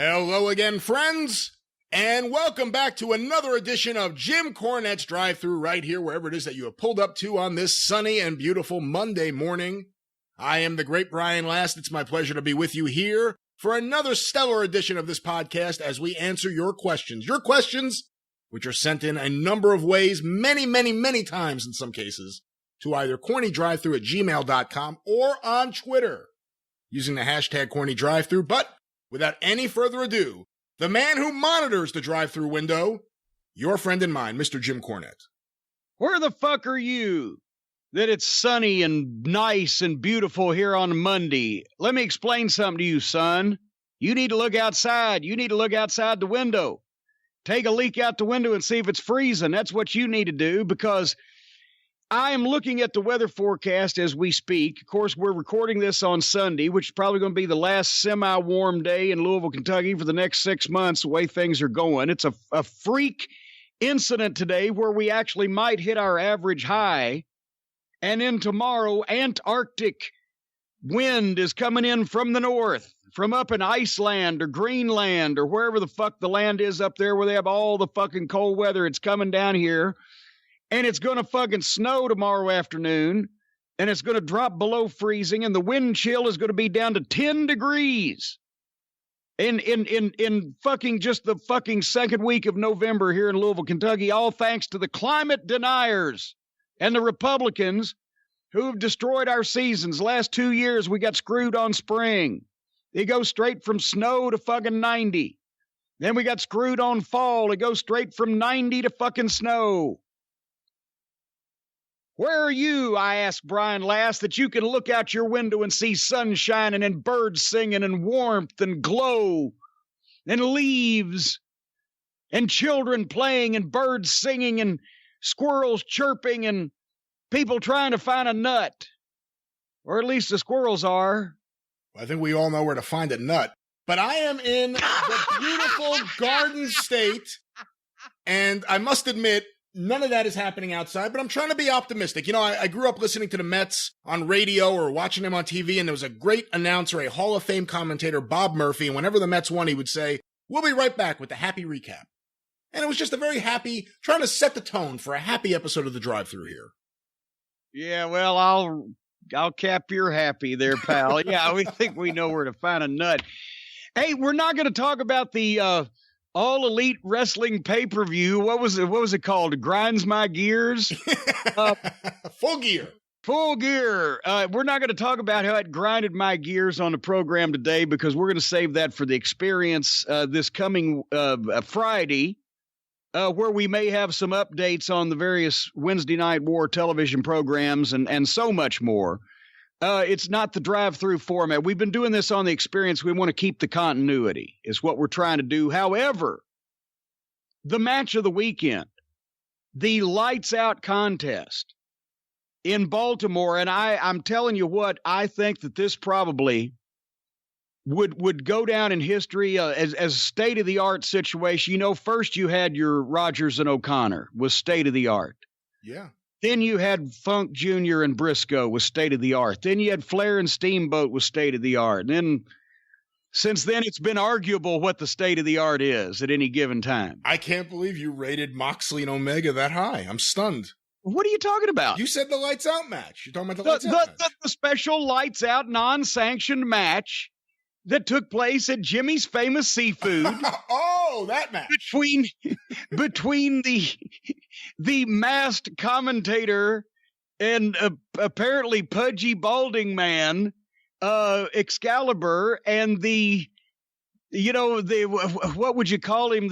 Hello again, friends, and welcome back to another edition of Jim Cornette's Drive-Thru right here, wherever it is that you have pulled up to on this sunny and beautiful Monday morning. I am the great Brian Last. It's my pleasure to be with you here for another stellar edition of this podcast as we answer your questions. Your questions, which are sent in a number of ways, many times in some cases, to either CornyDriveThru@gmail.com or on Twitter using the hashtag CornyDriveThru. But without any further ado, the man who monitors the drive-thru window, your friend and mine, Mr. Jim Cornette. Where the fuck are you that it's sunny and nice and beautiful here on Monday? Let me explain something to you, son. You need to look outside. You need to look outside the window. Take a leak out the window and see if it's freezing. That's what you need to do, because I am looking at the weather forecast as we speak. Of course, we're recording this on Sunday, which is probably going to be the last semi-warm day in Louisville, Kentucky for the next 6 months, the way things are going. It's a freak incident today where we actually might hit our average high. And then tomorrow, Antarctic wind is coming in from the north, from up in Iceland or Greenland or wherever the fuck the land is up there where they have all the fucking cold weather. It's coming down here. And it's going to fucking snow tomorrow afternoon, and it's going to drop below freezing, and the wind chill is going to be down to 10 degrees in fucking just the fucking second week of November here in Louisville, Kentucky, all thanks to the climate deniers and the Republicans who have destroyed our seasons. Last 2 years, we got screwed on spring. It goes straight from snow to fucking 90. Then we got screwed on fall. It goes straight from 90 to fucking snow. Where are you, I asked Brian Last, that you can look out your window and see sun shining and birds singing and warmth and glow and leaves and children playing and birds singing and squirrels chirping and people trying to find a nut? Or at least the squirrels are. I think we all know where to find a nut. But I am in the beautiful Garden State, and I must admit, none of that is happening outside, but I'm trying to be optimistic. You know, I grew up listening to the Mets on radio or watching them on TV, and there was a great announcer, a Hall of Fame commentator, Bob Murphy, and whenever the Mets won, he would say, "We'll be right back with the happy recap." And it was just a very happy, trying to set the tone for a happy episode of the Drive-Thru here. Yeah, well, I'll cap your happy there, pal. Yeah, we think we know where to find a nut. Hey, we're not going to talk about the All Elite Wrestling pay-per-view. What was it called? Grinds My Gears? Full Gear. Full Gear. We're not going to talk about how it grinded my gears on the program today, because we're going to save that for the experience this coming Friday, where we may have some updates on the various Wednesday Night War television programs and so much more. It's not the drive-through format. We've been doing this on the experience. We want to keep the continuity is what we're trying to do. However, the match of the weekend, the lights out contest in Baltimore. And I'm telling you what, I think that this probably would go down in history as a state-of-the-art situation. You know, first you had your Rogers and O'Connor was state-of-the-art. Yeah. Then you had Funk Jr. and Briscoe was state-of-the-art. Then you had Flair and Steamboat was state-of-the-art. And then, since then, it's been arguable what the state-of-the-art is at any given time. I can't believe you rated Moxley and Omega that high. I'm stunned. What are you talking about? You said the lights out match. You're talking about the lights out match. The special lights out non-sanctioned match that took place at Jimmy's Famous Seafood. Oh, that match. Between the masked commentator and apparently pudgy balding man, Excalibur, and what would you call him?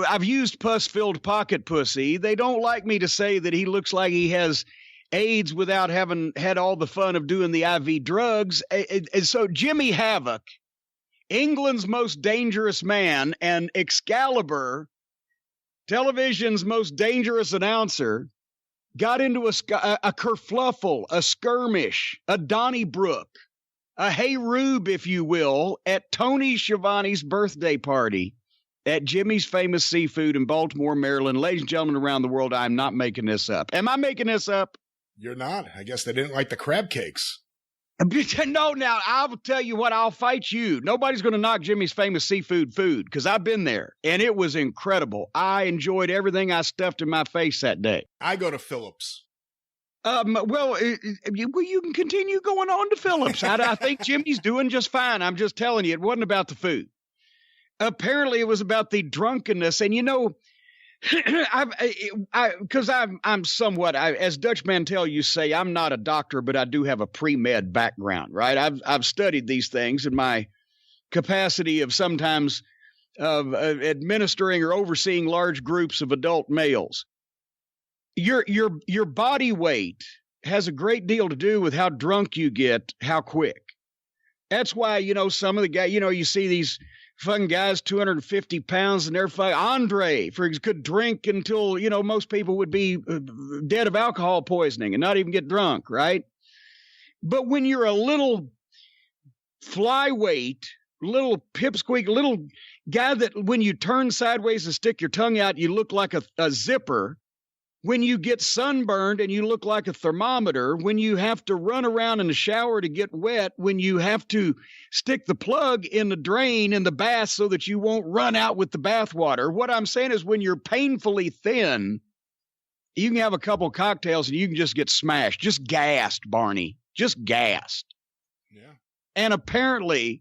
I've used pus-filled pocket pussy. They don't like me to say that he looks like he has AIDS without having had all the fun of doing the IV drugs. And so Jimmy Havoc, England's most dangerous man, and Excalibur, television's most dangerous announcer, got into a kerfluffle, a skirmish, a Donnybrook, a Hey Rube, if you will, at Tony Schiavone's birthday party at Jimmy's Famous Seafood in Baltimore, Maryland. Ladies and gentlemen around the world, I'm not making this up. Am I making this up? You're not. I guess they didn't like the crab cakes. No, now I'll tell you what, I'll fight you. Nobody's going to knock Jimmy's Famous Seafood food because I've been there and it was incredible. I enjoyed everything I stuffed in my face that day. I go to Phillips. Well, you can continue going on to Phillips. I think Jimmy's doing just fine. I'm just telling you, it wasn't about the food. Apparently, it was about the drunkenness. And, you know, because I'm somewhat, as Dutch Mantel you say, I'm not a doctor, but I do have a pre-med background, right? I've studied these things in my capacity of sometimes administering or overseeing large groups of adult males. Your body weight has a great deal to do with how drunk you get, how quick. That's why, you know, some of the guys, you know, you see these fucking guys, 250 pounds, and they're fucking, Andre, could drink until, you know, most people would be dead of alcohol poisoning and not even get drunk, right? But when you're a little flyweight, little pipsqueak, little guy that when you turn sideways and stick your tongue out, you look like a zipper. When you get sunburned and you look like a thermometer, when you have to run around in the shower to get wet, when you have to stick the plug in the drain in the bath so that you won't run out with the bath water. What I'm saying is when you're painfully thin, you can have a couple cocktails and you can just get smashed, just gassed, Barney, just gassed. Yeah. And apparently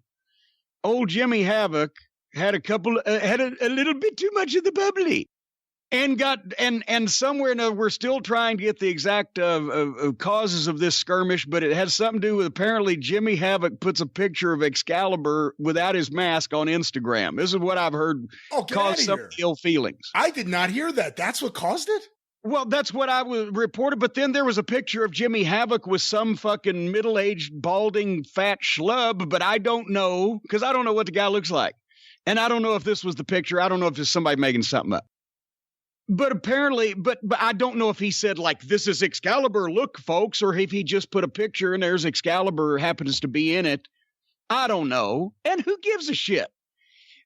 old Jimmy Havoc had had a little bit too much of the bubbly. And somewhere now we're still trying to get the exact causes of this skirmish, but it has something to do with apparently Jimmy Havoc puts a picture of Excalibur without his mask on Instagram. This is what I've heard caused some ill feelings. I did not hear that. That's what caused it? Well, that's what I was reported. But then there was a picture of Jimmy Havoc with some fucking middle-aged, balding, fat schlub, but I don't know because I don't know what the guy looks like. And I don't know if this was the picture. I don't know if it's somebody making something up. But apparently, but I don't know if he said, like, this is Excalibur, look, folks, or if he just put a picture and there's Excalibur happens to be in it. I don't know. And who gives a shit?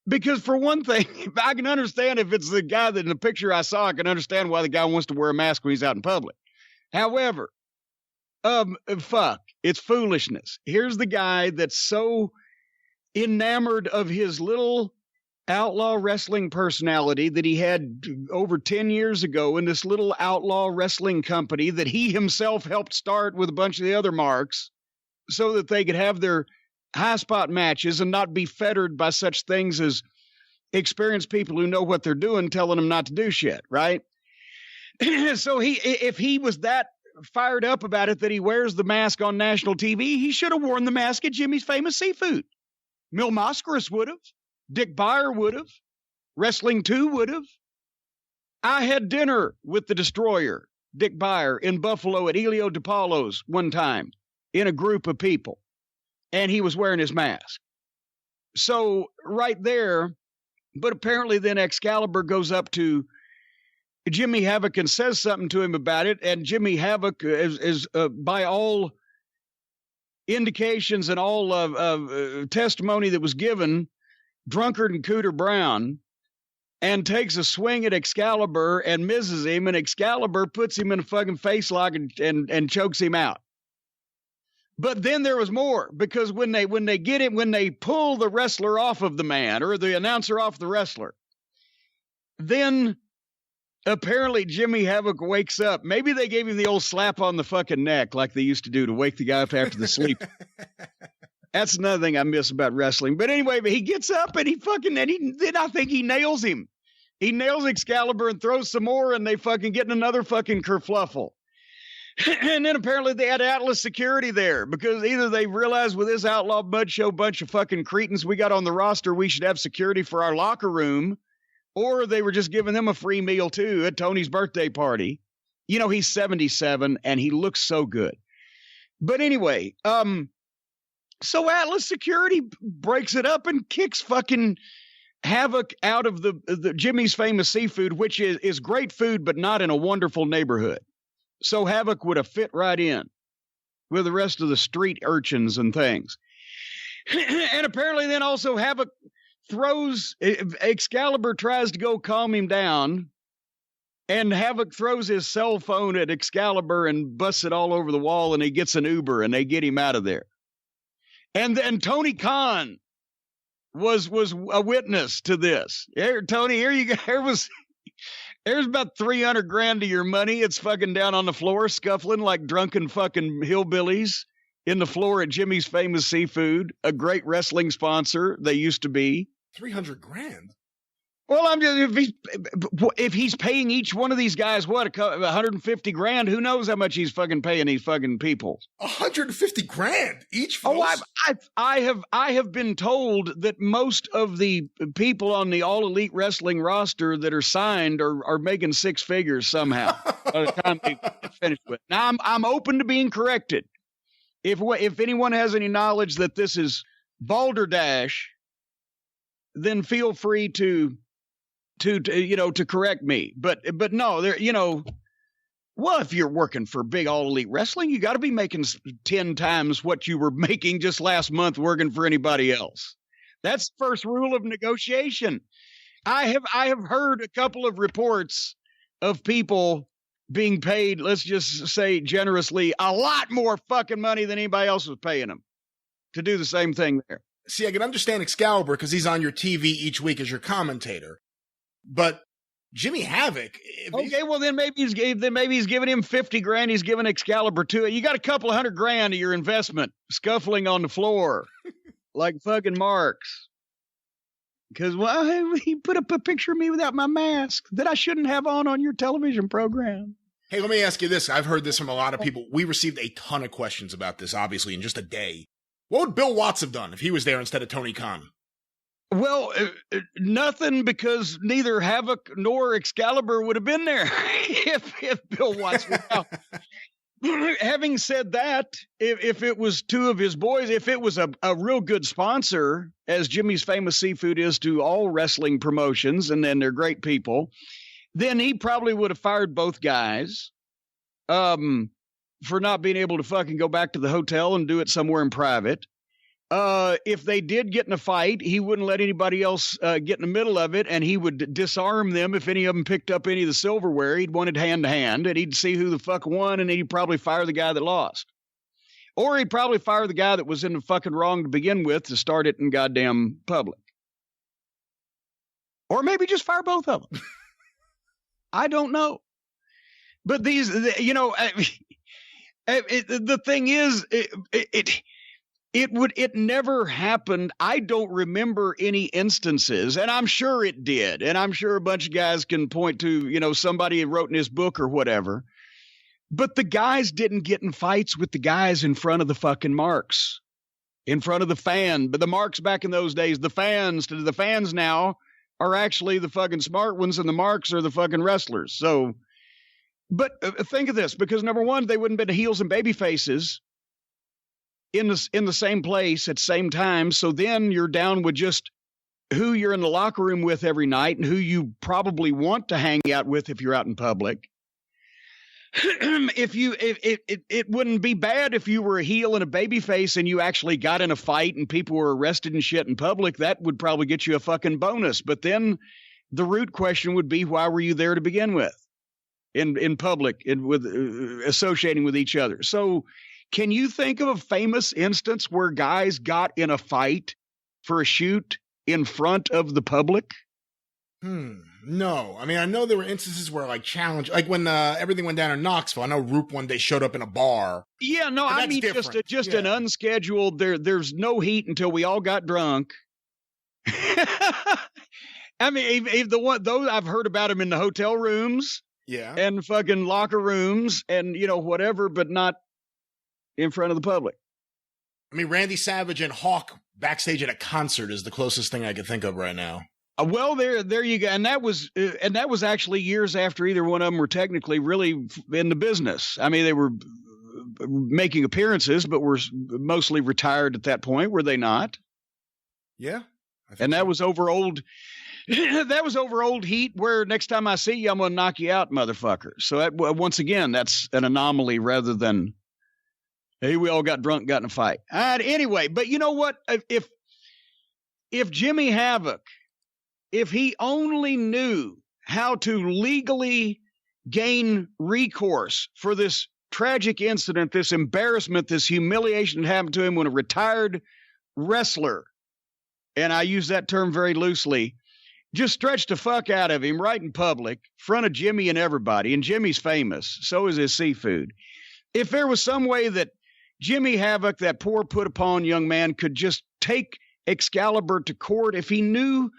Because for one thing, I can understand if it's the guy that in the picture I saw, I can understand why the guy wants to wear a mask when he's out in public. However, fuck, it's foolishness. Here's the guy that's so enamored of his little outlaw wrestling personality that he had over 10 years ago in this little outlaw wrestling company that he himself helped start with a bunch of the other marks so that they could have their high spot matches and not be fettered by such things as experienced people who know what they're doing telling them not to do shit, right? So if he was that fired up about it that he wears the mask on national TV, he should have worn the mask at Jimmy's Famous Seafood. Mil Mascaras would have. Dick Beyer would have. Wrestling 2 would have. I had dinner with the Destroyer, Dick Beyer, in Buffalo at Elio DePaulo's one time in a group of people, and he was wearing his mask. So right there, but apparently then Excalibur goes up to Jimmy Havoc and says something to him about it, and Jimmy Havoc is by all indications and all testimony that was given, drunkard and Cooter Brown, and takes a swing at Excalibur and misses him, and Excalibur puts him in a fucking face lock and chokes him out. But then there was more, because when they pull the wrestler off of the man, or the announcer off the wrestler, then apparently Jimmy Havoc wakes up. Maybe they gave him the old slap on the fucking neck like they used to do to wake the guy up after the sleep. That's another thing I miss about wrestling. But anyway, he gets up and then I think he nails him. He nails Excalibur and throws some more, and they fucking get in another fucking kerfluffle. And then apparently they had Atlas security there because either they realized with this outlaw mud show bunch of fucking cretins we got on the roster, we should have security for our locker room, or they were just giving them a free meal too at Tony's birthday party. You know, he's 77 and he looks so good. But anyway, so Atlas security breaks it up and kicks fucking Havoc out of the Jimmy's Famous Seafood, which is great food, but not in a wonderful neighborhood. So Havoc would have fit right in with the rest of the street urchins and things. And apparently then also Havoc Excalibur tries to go calm him down, and Havoc throws his cell phone at Excalibur and busts it all over the wall, and he gets an Uber and they get him out of there. And then Tony Khan was a witness to this. Here, Tony, here you go. There's about $300,000 of your money. It's fucking down on the floor, scuffling like drunken fucking hillbillies in the floor at Jimmy's Famous Seafood, a great wrestling sponsor they used to be. $300,000. Well, I'm just if he's paying each one of these guys what, $150,000, who knows how much he's fucking paying these fucking people? $150,000 each. Folks? I have been told that most of the people on the All Elite Wrestling roster that are signed are making six figures somehow by the time they finish with. Now I'm open to being corrected. If anyone has any knowledge that this is balderdash, then feel free to correct me. But no, there, well, if you're working for big All Elite Wrestling, you got to be making 10 times what you were making just last month working for anybody else. That's the first rule of negotiation. I have heard a couple of reports of people being paid, let's just say generously, a lot more fucking money than anybody else was paying them to do the same thing there. See, I can understand Excalibur because he's on your TV each week as your commentator. But Jimmy Havoc. Okay, well then maybe he's giving him $50,000. He's giving Excalibur to it. You got a couple $100,000 of your investment scuffling on the floor like fucking marks. Because he put up a picture of me without my mask that I shouldn't have on your television program. Hey, let me ask you this. I've heard this from a lot of people. We received a ton of questions about this, obviously, in just a day. What would Bill Watts have done if he was there instead of Tony Khan? Well, nothing, because neither Havoc nor Excalibur would have been there if Bill Watts was out. Having said that, if it was two of his boys, if it was a real good sponsor, as Jimmy's Famous Seafood is to all wrestling promotions, and then they're great people, then he probably would have fired both guys for not being able to fucking go back to the hotel and do it somewhere in private. If they did get in a fight, he wouldn't let anybody else get in the middle of it, and he would disarm them if any of them picked up any of the silverware. He'd want it hand to hand, and he'd see who the fuck won, and he'd probably fire the guy that lost. Or he'd probably fire the guy that was in the fucking wrong to begin with to start it in goddamn public. Or maybe just fire both of them. I don't know. But the thing is, it never happened. I don't remember any instances, and I'm sure it did. And I'm sure a bunch of guys can point to, somebody wrote in his book or whatever. But the guys didn't get in fights with the guys in front of the fucking marks, in front of the fan. But the marks back in those days, the fans now are actually the fucking smart ones, and the marks are the fucking wrestlers. So, but think of this, because number one, they wouldn't have been heels and baby faces in the same place at the same time. So then you're down with just who you're in the locker room with every night and who you probably want to hang out with if you're out in public. It wouldn't be bad if you were a heel and a baby face and you actually got in a fight and people were arrested and shit in public. That would probably get you a fucking bonus. But then the root question would be, why were you there to begin with in public and with associating with each other? So can you think of a famous instance where guys got in a fight for a shoot in front of the public? No. I mean, I know there were instances where like when everything went down in Knoxville. I know Roop one day showed up in a bar. Yeah, no, I mean just an unscheduled. There's no heat until we all got drunk. I mean, those I've heard about them in the hotel rooms, and fucking locker rooms, and whatever, but not in front of the public. I mean, Randy Savage and Hawk backstage at a concert is the closest thing I could think of right now. Well, there you go, and that was actually years after either one of them were technically really in the business. I mean, they were making appearances, but were mostly retired at that point, were they not? Yeah, and that was over old. That was over old heat. Where next time I see you, I'm gonna knock you out, motherfucker. So once again, that's an anomaly rather than, hey, we all got drunk, got in a fight. Anyway, but you know what? If Jimmy Havoc, if he only knew how to legally gain recourse for this tragic incident, this embarrassment, this humiliation that happened to him when a retired wrestler, and I use that term very loosely, just stretched the fuck out of him right in public, in front of Jimmy and everybody, and Jimmy's famous, so is his seafood. If there was some way that Jimmy Havoc, that poor put-upon young man, could just take Excalibur to court, if he knew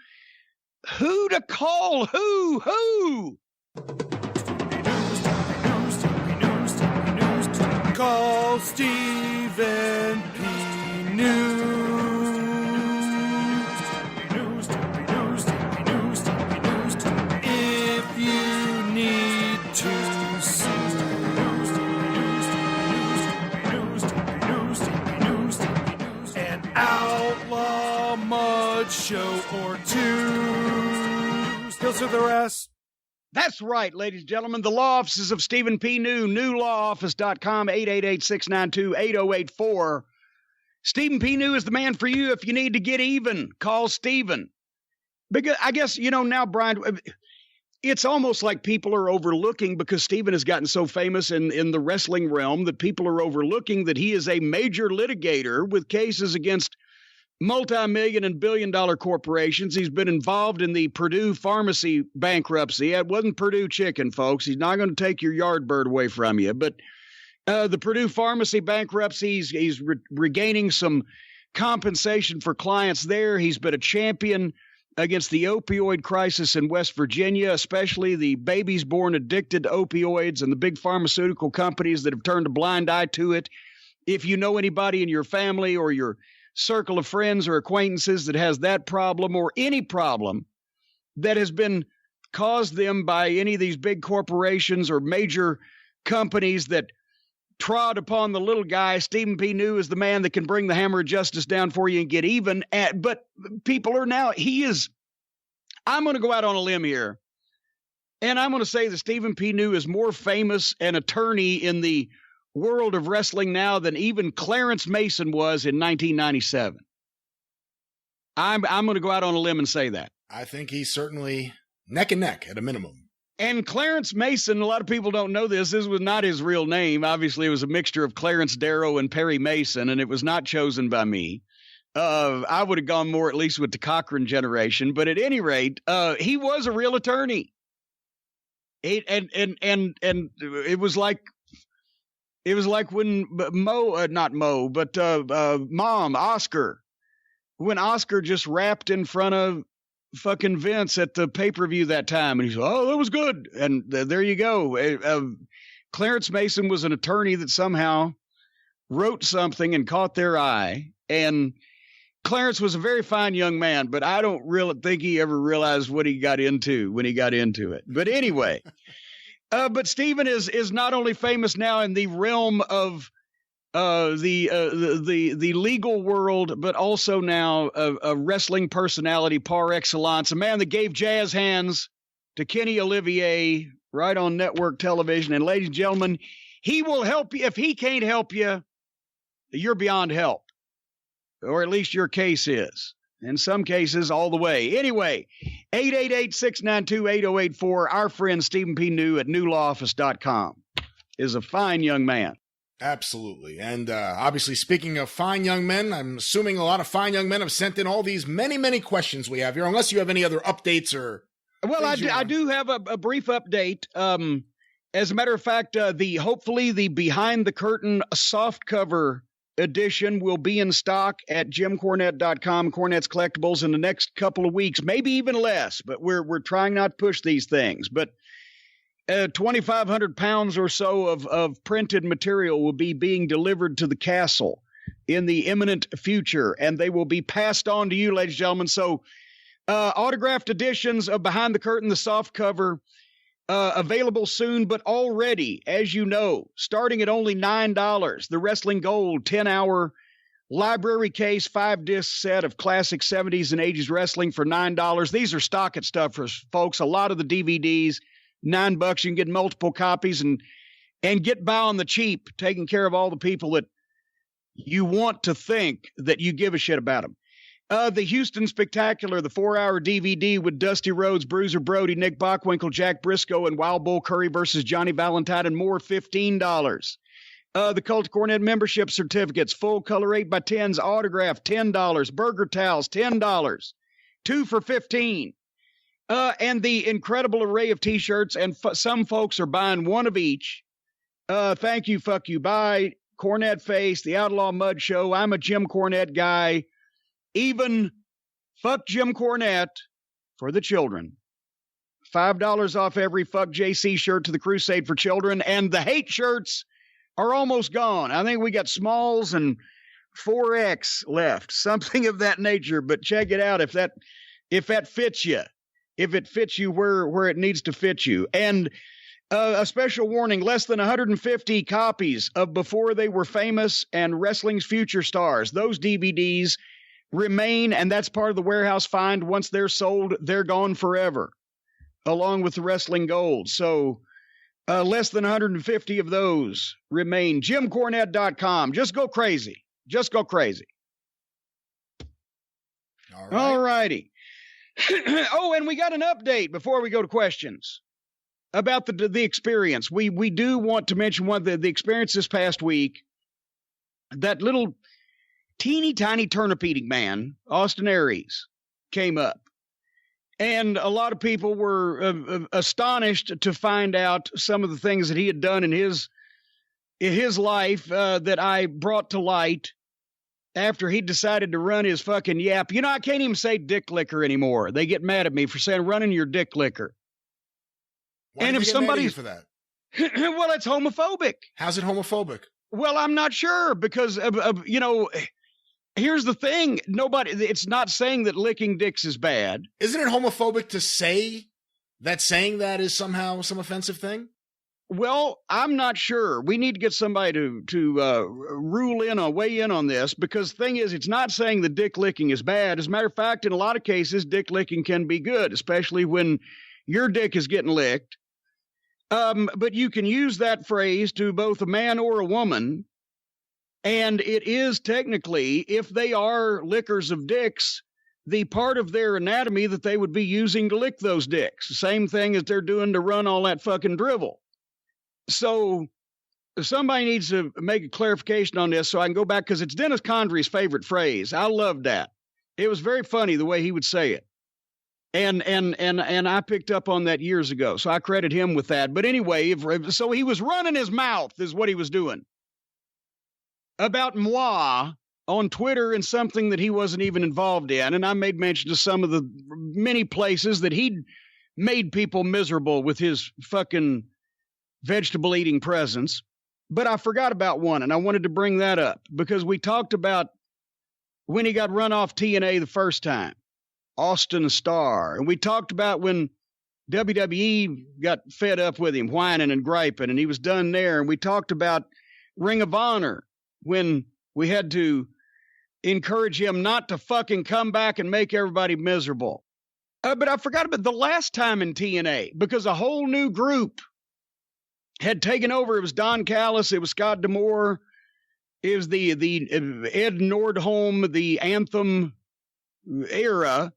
who to call, who? Call Stephen P. News. If you need to sue. An outlaw mud show or two. He'll sue the rest. That's right, ladies and gentlemen. The law offices of Stephen P. New, newlawoffice.com, 888-692-8084. Stephen P. New is the man for you if you need to get even. Call Stephen. Because I guess, now, Brian, it's almost like people are overlooking, because Stephen has gotten so famous in the wrestling realm, that people are overlooking that he is a major litigator with cases against multi-million and billion-dollar corporations. He's been involved in the Purdue pharmacy bankruptcy. It wasn't Purdue chicken, folks. He's not going to take your yard bird away from you. But the Purdue pharmacy bankruptcy, he's regaining some compensation for clients there. He's been a champion against the opioid crisis in West Virginia, especially the babies born addicted to opioids and the big pharmaceutical companies that have turned a blind eye to it. If you know anybody in your family or your circle of friends or acquaintances that has that problem, or any problem that has been caused them by any of these big corporations or major companies that trod upon the little guy, Stephen P. New is the man that can bring the hammer of justice down for you and get even. But people are now, I'm going to go out on a limb here, and I'm going to say that Stephen P. New is more famous an attorney in the world of wrestling now than even Clarence Mason was in 1997. I'm going to go out on a limb and say that. I think he's certainly neck and neck at a minimum. And Clarence Mason, a lot of people don't know this. This was not his real name. Obviously, it was a mixture of Clarence Darrow and Perry Mason, and it was not chosen by me. I would have gone more at least with the Cochran generation. But at any rate, he was a real attorney. And it was like when Mom, Oscar, when Oscar just rapped in front of fucking Vince at the pay-per-view that time. And he said, oh, that was good. And there you go. Clarence Mason was an attorney that somehow wrote something and caught their eye. And Clarence was a very fine young man, but I don't really think he ever realized what he got into when he got into it. But anyway, but Stephen is not only famous now in the realm of the legal world, but also now a wrestling personality par excellence, a man that gave jazz hands to Kenny Olivier right on network television. And ladies and gentlemen, he will help you. If he can't help you, you're beyond help, or at least your case is. In some cases, all the way. Anyway, 888-692-8084. Our friend Stephen P. New at newlawoffice.com is a fine young man. Absolutely. And obviously, speaking of fine young men, I'm assuming a lot of fine young men have sent in all these many, many questions we have here, unless you have any other updates or... Well, I do have a brief update. As a matter of fact, hopefully the Behind the Curtain soft cover edition will be in stock at jimcornette.com, Cornette's Collectibles, in the next couple of weeks, maybe even less, but we're trying not to push these things. But 2,500 pounds or so of printed material will be being delivered to the castle in the imminent future, and they will be passed on to you, ladies and gentlemen. So autographed editions of Behind the Curtain, the soft cover, available soon, but already, as you know, starting at only $9, the Wrestling Gold 10-hour library case 5-disc set of classic 70s and 80s wrestling for $9. These are stocking stuffers, folks. A lot of the DVDs, $9. You can get multiple copies and get by on the cheap, taking care of all the people that you want to think that you give a shit about them. The Houston Spectacular, the 4-hour DVD with Dusty Rhodes, Bruiser Brody, Nick Bockwinkel, Jack Briscoe, and Wild Bull Curry versus Johnny Valentine and more, $15. The Cult of Cornette membership certificates, full color 8x10s, autograph, $10. Burger towels, $10. 2 for $15. And the incredible array of T-shirts, and some folks are buying one of each. Thank you, fuck you, bye. Cornette Face, The Outlaw Mud Show, I'm a Jim Cornette guy. Even fuck Jim Cornette for the children. $5 off every fuck JC shirt to the Crusade for Children, and the hate shirts are almost gone. I think we got smalls and 4X left, something of that nature. But check it out if that fits you, if it fits you where it needs to fit you. And a special warning: less than 150 copies of Before They Were Famous and Wrestling's Future Stars. Those DVDs remain, and that's part of the warehouse find. Once they're sold, they're gone forever, along with the Wrestling Gold. So less than 150 of those remain. JimCornette.com. Just go crazy. Just go crazy. All righty. Oh, and we got an update before we go to questions about the experience. We do want to mention the experience this past week. That little teeny tiny turnip eating man, Austin Aries, came up. And a lot of people were astonished to find out some of the things that he had done in his life that I brought to light after he decided to run his fucking yap. You know, I can't even say dick licker anymore. They get mad at me for saying running your dick licker. Why and if somebody's for that, well, it's homophobic. How's it homophobic? Well, I'm not sure because you know. Here's the thing. It's not saying that licking dicks is bad. Isn't it homophobic to say that saying that is somehow some offensive thing? Well, I'm not sure. We need to get somebody to weigh in on this, because the thing is, it's not saying that dick licking is bad. As a matter of fact, in a lot of cases, dick licking can be good, especially when your dick is getting licked. But you can use that phrase to both a man or a woman. And it is technically, if they are lickers of dicks, the part of their anatomy that they would be using to lick those dicks. The same thing as they're doing to run all that fucking drivel. So somebody needs to make a clarification on this so I can go back, because it's Dennis Condrey's favorite phrase. I loved that. It was very funny the way he would say it. And I picked up on that years ago, so I credit him with that. But anyway, so he was running his mouth is what he was doing about moi on Twitter, and something that he wasn't even involved in. And I made mention to some of the many places that he'd made people miserable with his fucking vegetable eating presence. But I forgot about one, and I wanted to bring that up because we talked about when he got run off TNA the first time, Austin Starr. And we talked about when WWE got fed up with him whining and griping, and he was done there. And we talked about Ring of Honor, when we had to encourage him not to fucking come back and make everybody miserable. But I forgot about the last time in TNA, because a whole new group had taken over. It was Don Callis, it was Scott D'Amore, it was the Ed Nordholm, the Anthem era.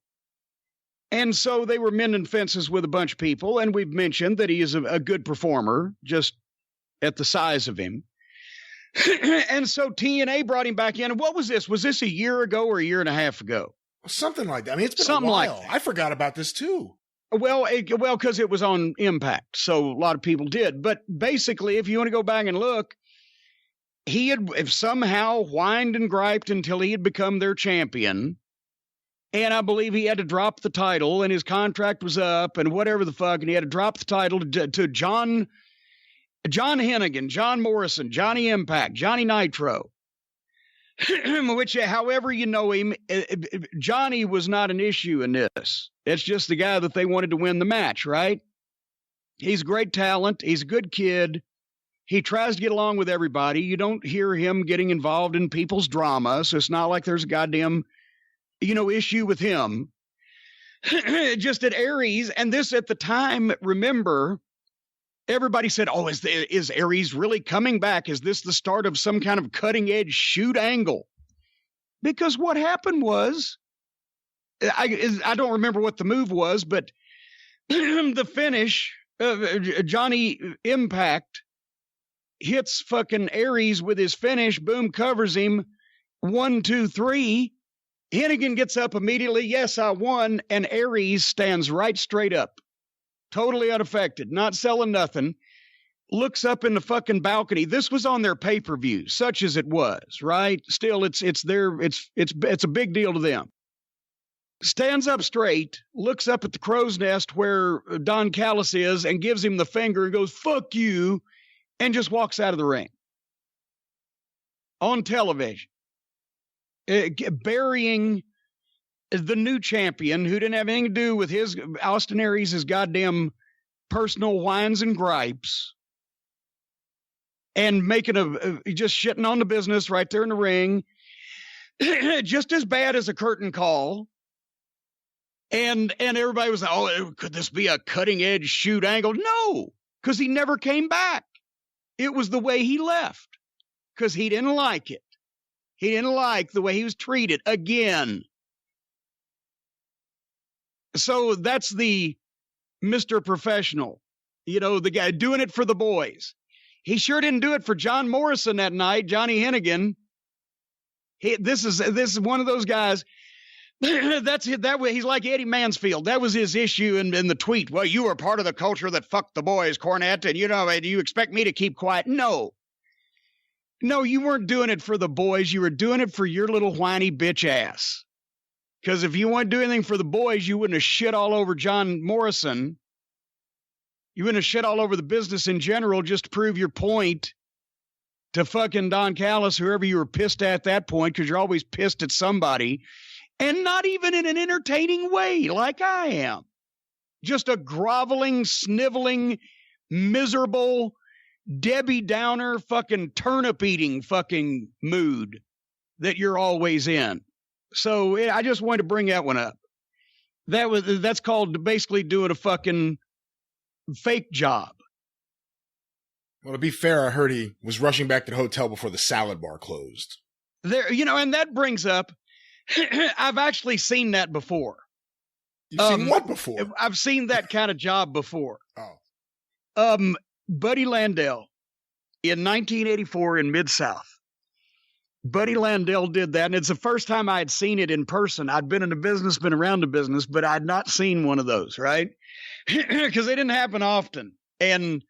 And so they were mending fences with a bunch of people, and we've mentioned that he is a good performer, just at the size of him. And so TNA brought him back in. And what was this? Was this a year ago or a year and a half ago? Something like that. I mean, it's been Something a while. like I forgot about this too. Well, because it was on Impact, so a lot of people did. But basically, if you want to go back and look, he had somehow whined and griped until he had become their champion. And I believe he had to drop the title, and his contract was up, and whatever the fuck, and he had to drop the title to John Hennigan, John Morrison, Johnny Impact, Johnny Nitro, which, however you know him, Johnny was not an issue in this. It's just the guy that they wanted to win the match, right? He's great talent. He's a good kid. He tries to get along with everybody. You don't hear him getting involved in people's drama, so it's not like there's a goddamn, issue with him. Just at Aries, and this at the time, remember, everybody said, oh, is Aries really coming back? Is this the start of some kind of cutting-edge shoot angle? Because what happened was, I don't remember what the move was, but the finish, Johnny Impact hits fucking Aries with his finish, boom, covers him, 1, 2, 3. Hennigan gets up immediately, yes, I won, and Aries stands right straight up, totally unaffected, not selling nothing, looks up in the fucking balcony. This was on their pay-per-view, such as it was, right? Still, it's a big deal to them. Stands up straight, looks up at the crow's nest where Don Callis is and gives him the finger and goes, fuck you, and just walks out of the ring. On television. Burying the new champion who didn't have anything to do with his Austin Aries' goddamn personal whines and gripes, and making just shitting on the business right there in the ring, just as bad as a curtain call. And everybody was like, oh, could this be a cutting edge shoot angle? No, because he never came back. It was the way he left, because he didn't like it. He didn't like the way he was treated again. So that's the Mr. Professional, the guy doing it for the boys. He sure didn't do it for John Morrison that night, Johnny Hennigan. This is one of those guys. That's it. That way he's like Eddie Mansfield. That was his issue in the tweet. Well, you were part of the culture that fucked the boys, Cornette, and you expect me to keep quiet? No, you weren't doing it for the boys. You were doing it for your little whiny bitch ass. Because if you weren't doing anything for the boys, you wouldn't have shit all over John Morrison. You wouldn't have shit all over the business in general just to prove your point to fucking Don Callis, whoever you were pissed at that point, because you're always pissed at somebody. And not even in an entertaining way like I am. Just a groveling, sniveling, miserable, Debbie Downer, fucking turnip-eating fucking mood that you're always in. So I just wanted to bring that one up. That's called basically doing a fucking fake job. Well, to be fair, I heard he was rushing back to the hotel before the salad bar closed. There, and that brings up, I've actually seen that before. You've seen what before? I've seen that kind of job before. Oh. Buddy Landell in 1984 in Mid-South. Buddy Landell did that, and it's the first time I had seen it in person. I'd been in the business, been around the business, but I'd not seen one of those, right? Because they didn't happen often. And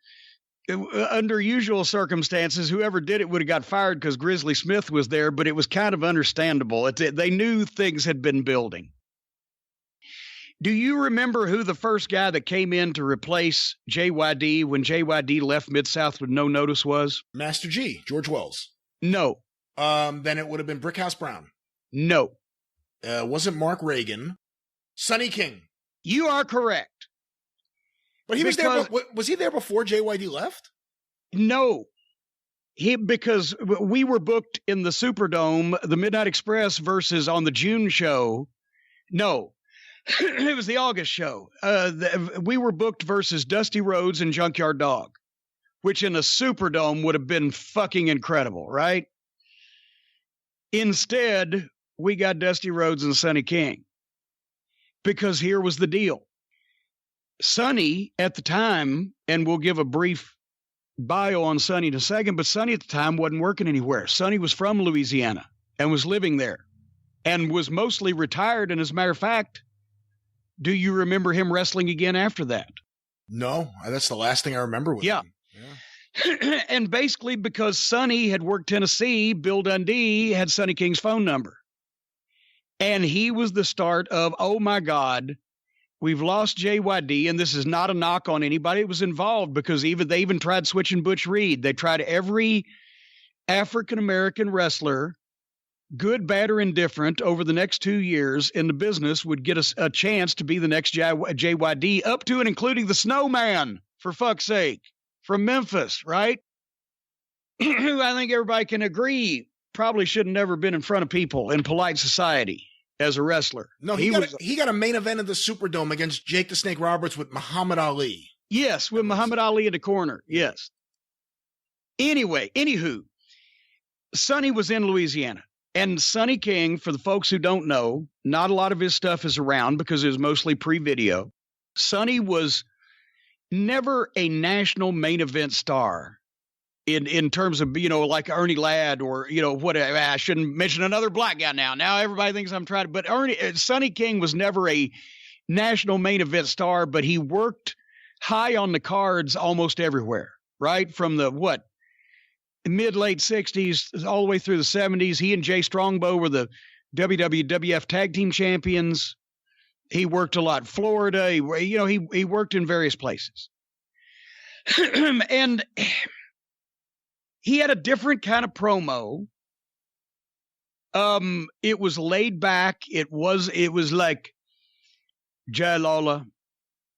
under usual circumstances, whoever did it would have got fired because Grizzly Smith was there, but it was kind of understandable. They knew things had been building. Do you remember who the first guy that came in to replace JYD when JYD left Mid-South with no notice was? Master G, George Wells. No. Then it would have been Brickhouse Brown. No. Wasn't Mark Reagan. Sonny King. You are correct. But he was there. Was he there before JYD left? No. Because we were booked in the Superdome, the Midnight Express versus on the June show. No. It was the August show. We were booked versus Dusty Rhodes and Junkyard Dog, which in a Superdome would have been fucking incredible, right? Instead, we got Dusty Rhodes and Sonny King. Because here was the deal. Sonny at the time, and we'll give a brief bio on Sonny in a second, but Sonny at the time wasn't working anywhere. Sonny was from Louisiana and was living there and was mostly retired. And as a matter of fact, do you remember him wrestling again after that? No, that's the last thing I remember with him. Yeah. And basically because Sonny had worked Tennessee, Bill Dundee had Sonny King's phone number. And he was the start of, oh my God, we've lost JYD, and this is not a knock on anybody that was involved, because they even tried switching Butch Reed. They tried every African-American wrestler, good, bad, or indifferent, over the next 2 years in the business would get a chance to be the next JYD, up to and including the Snowman, for fuck's sake, from Memphis, right? Who I think everybody can agree probably should have never been in front of people in polite society as a wrestler. No, he got a main event of the Superdome against Jake the Snake Roberts with Muhammad Ali. Yes, with Muhammad Ali in the corner. Yes. Anyway, anywho, Sonny was in Louisiana. And Sonny King, for the folks who don't know, not a lot of his stuff is around because it was mostly pre-video. Sonny was never a national main event star in terms of, like Ernie Ladd or, what, I shouldn't mention another black guy now. Now everybody thinks I'm trying to, but Sonny King was never a national main event star, but he worked high on the cards almost everywhere, right? From the, mid-late 60s all the way through the 70s. He and Jay Strongbow were the WWF Tag Team Champions. He worked a lot in Florida. He worked in various places. And he had a different kind of promo. It was laid back. It was like, Jay Lawler,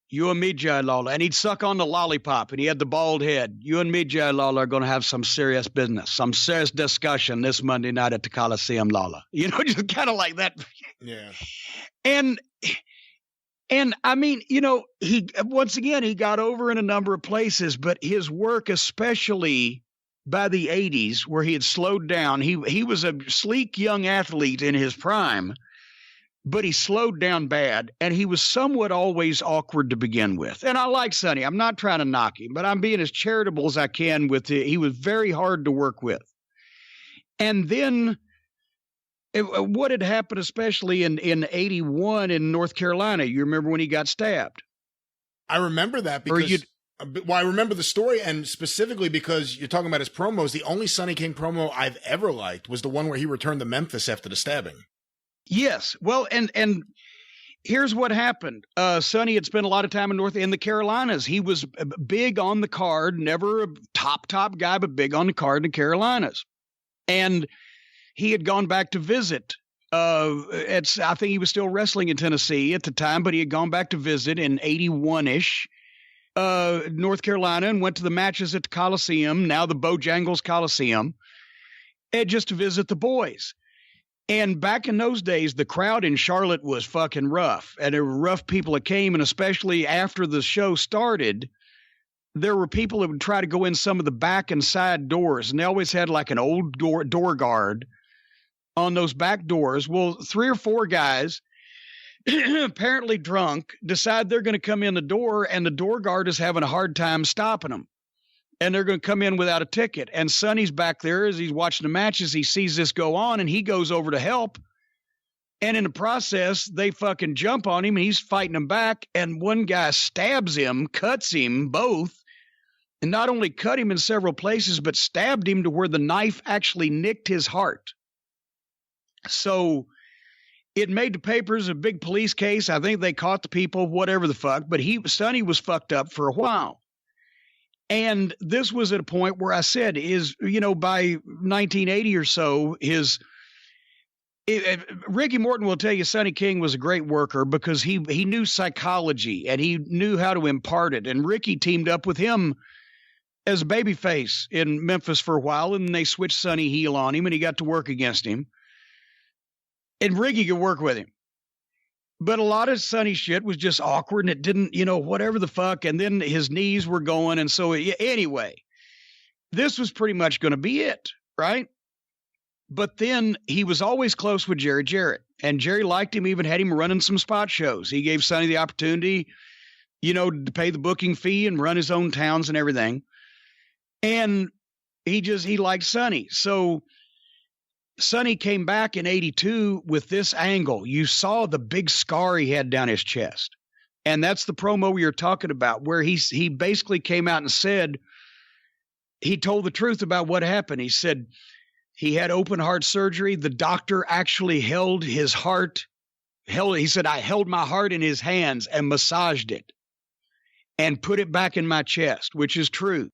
you and me, Jay Lawler. And he'd suck on the lollipop, and he had the bald head. You and me, Jay Lawler, are going to have some serious business, some serious discussion this Monday night at the Coliseum, Lawler. Just kind of like that. Yeah. And I mean, he got over in a number of places, but his work, especially by the 80s, where he had slowed down, he was a sleek young athlete in his prime, but he slowed down bad, and he was somewhat always awkward to begin with. And I like Sonny. I'm not trying to knock him, but I'm being as charitable as I can with it. He was very hard to work with. And then what had happened, especially in 81 in North Carolina, you remember when he got stabbed? I remember that because I remember the story, and specifically because you're talking about his promos. The only Sonny King promo I've ever liked was the one where he returned to Memphis after the stabbing. Yes. Well, and here's what happened. Sonny had spent a lot of time in the Carolinas. He was big on the card, never a top guy, but big on the card in the Carolinas. And he had gone back to visit. I think he was still wrestling in Tennessee at the time, but he had gone back to visit in 81-ish, North Carolina, and went to the matches at the Coliseum, now the Bojangles Coliseum, and just to visit the boys. And back in those days, the crowd in Charlotte was fucking rough. And there were rough people that came, and especially after the show started, there were people that would try to go in some of the back and side doors, and they always had like an old door guard on those back doors. Well, 3 or 4 guys, apparently drunk, decide they're going to come in the door, and the door guard is having a hard time stopping them. And they're going to come in without a ticket. And Sonny's back there as he's watching the matches. He sees this go on, and he goes over to help. And in the process, they fucking jump on him, and he's fighting them back. And one guy stabs him, cuts him both, and not only cut him in several places, but stabbed him to where the knife actually nicked his heart. So it made the papers, a big police case. I think they caught the people, whatever the fuck. But Sonny was fucked up for a while. And this was at a point where I said, by 1980 or so, Ricky Morton will tell you Sonny King was a great worker because he knew psychology and he knew how to impart it. And Ricky teamed up with him as a babyface in Memphis for a while, and they switched Sonny heel on him, and he got to work against him. And Ricky could work with him. But a lot of Sonny shit was just awkward, and it didn't, whatever the fuck. And then his knees were going. And so anyway, this was pretty much going to be it, right? But then he was always close with Jerry Jarrett, and Jerry liked him, even had him running some spot shows. He gave Sonny the opportunity, to pay the booking fee and run his own towns and everything. And he liked Sonny. So Sonny came back in 82 with this angle. You saw the big scar he had down his chest. And that's the promo we were talking about, where he basically came out and said, he told the truth about what happened. He said he had open heart surgery. The doctor actually held his heart. He said, I held my heart in his hands and massaged it and put it back in my chest, which is true.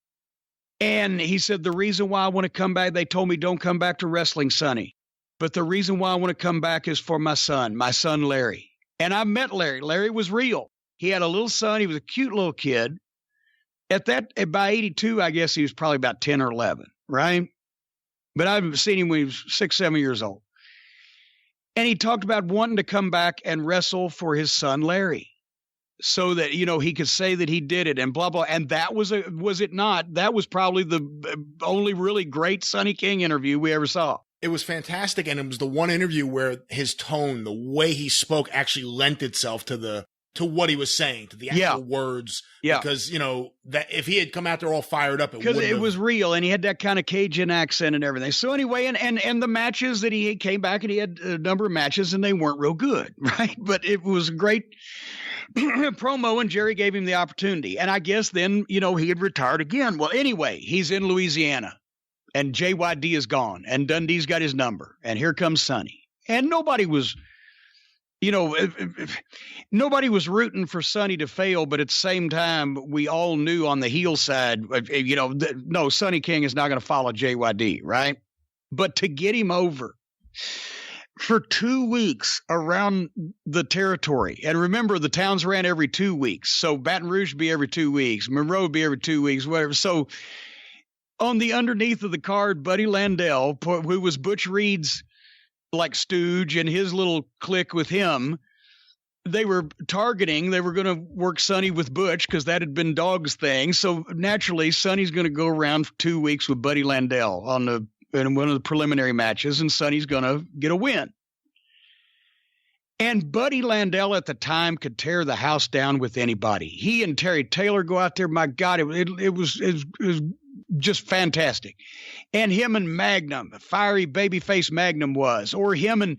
And he said, the reason why I want to come back, they told me don't come back to wrestling, Sonny. But the reason why I want to come back is for my son Larry. And I met Larry. Larry was real. He had a little son. He was a cute little kid. By 82, I guess he was probably about 10 or 11, right? But I've seen him when he was 6, 7 years old. And he talked about wanting to come back and wrestle for his son, Larry, so that, he could say that he did it and blah, blah. And that was it not? That was probably the only really great Sonny King interview we ever saw. It was fantastic. And it was the one interview where his tone, the way he spoke, actually lent itself to the to what he was saying, to the actual words. Yeah. Because, you know, that if he had come out there all fired up, because it was real, and he had that kind of Cajun accent and everything. So anyway, and the matches that he came back, and he had a number of matches, and they weren't real good, right? But it was a great promo, and Jerry gave him the opportunity. And I guess then, you know, he had retired again. Well, anyway, he's in Louisiana, and JYD is gone, and Dundee's got his number, and here comes Sonny. And nobody was, you know, nobody was rooting for Sonny to fail, but at the same time, we all knew on the heel side, you know, no, Sonny King is not going to follow JYD, right? But to get him over for 2 weeks around the territory, and remember, the towns ran every 2 weeks, so Baton Rouge would be every 2 weeks, Monroe would be every 2 weeks, whatever. So on the underneath of the card, Buddy Landel, who was Butch Reed's like stooge and his little clique with him, they were targeting, they were going to work Sonny with Butch because that had been Dog's thing. So naturally, Sonny's going to go around for 2 weeks with Buddy Landel in one of the preliminary matches, and Sonny's going to get a win. And Buddy Landel at the time could tear the house down with anybody. He and Terry Taylor go out there. My God, it was just fantastic. And him and Magnum, fiery babyface Magnum was, or him and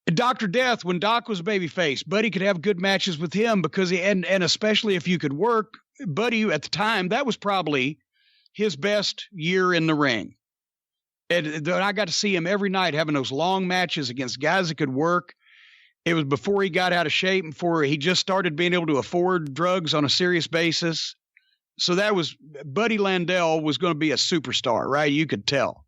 Dr. Death when Doc was babyface. Buddy could have good matches with him because and especially if you could work, Buddy at the time, that was probably his best year in the ring. And I got to see him every night having those long matches against guys that could work. It was before he got out of shape, before he just started being able to afford drugs on a serious basis. So that was, Buddy Landel was going to be a superstar, right? You could tell.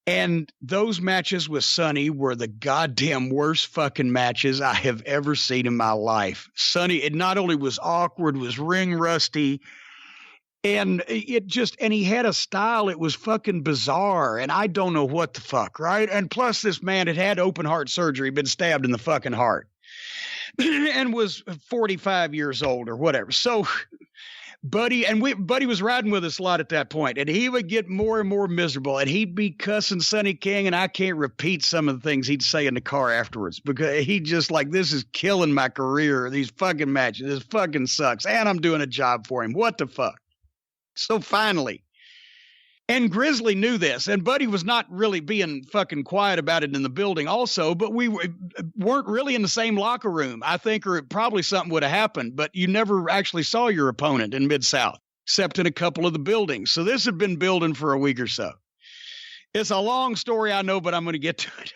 And those matches with Sonny were the goddamn worst fucking matches I have ever seen in my life. Sonny, it not only was awkward, was ring rusty, and he had a style, it was fucking bizarre, and I don't know what the fuck, right? And plus this man had open heart surgery, been stabbed in the fucking heart, and was 45 years old or whatever. So Buddy was riding with us a lot at that point, and he would get more and more miserable, and he'd be cussing Sonny King, and I can't repeat some of the things he'd say in the car afterwards because he just like, this is killing my career, these fucking matches, this fucking sucks, and I'm doing a job for him. What the fuck? So finally, and Grizzly knew this, and Buddy was not really being fucking quiet about it in the building also, but we weren't really in the same locker room, I think, or probably something would have happened, but you never actually saw your opponent in Mid-South, except in a couple of the buildings. So this had been building for a week or so. It's a long story, I know, but I'm going to get to it.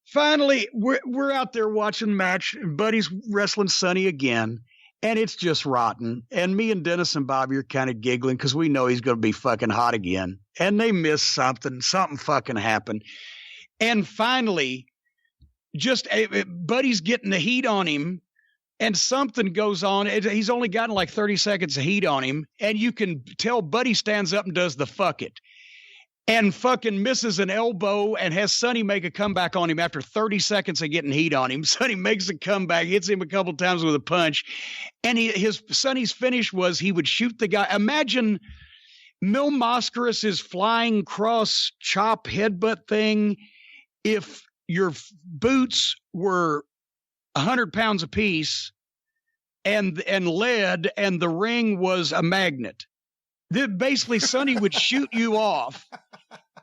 Finally, we're out there watching the match, and Buddy's wrestling Sonny again. And it's just rotten. And me and Dennis and Bobby are kind of giggling because we know he's going to be fucking hot again. And they missed something. Something fucking happened. And finally, just Buddy's getting the heat on him. And something goes on. He's only gotten like 30 seconds of heat on him. And you can tell Buddy stands up and does the fuck it. And fucking misses an elbow and has Sonny make a comeback on him after 30 seconds of getting heat on him. Sonny makes a comeback, hits him a couple times with a punch. And Sonny's finish was he would shoot the guy. Imagine Mil Mascaras' flying cross chop headbutt thing if your boots were 100 pounds apiece and lead and the ring was a magnet. Basically, Sonny would shoot you off,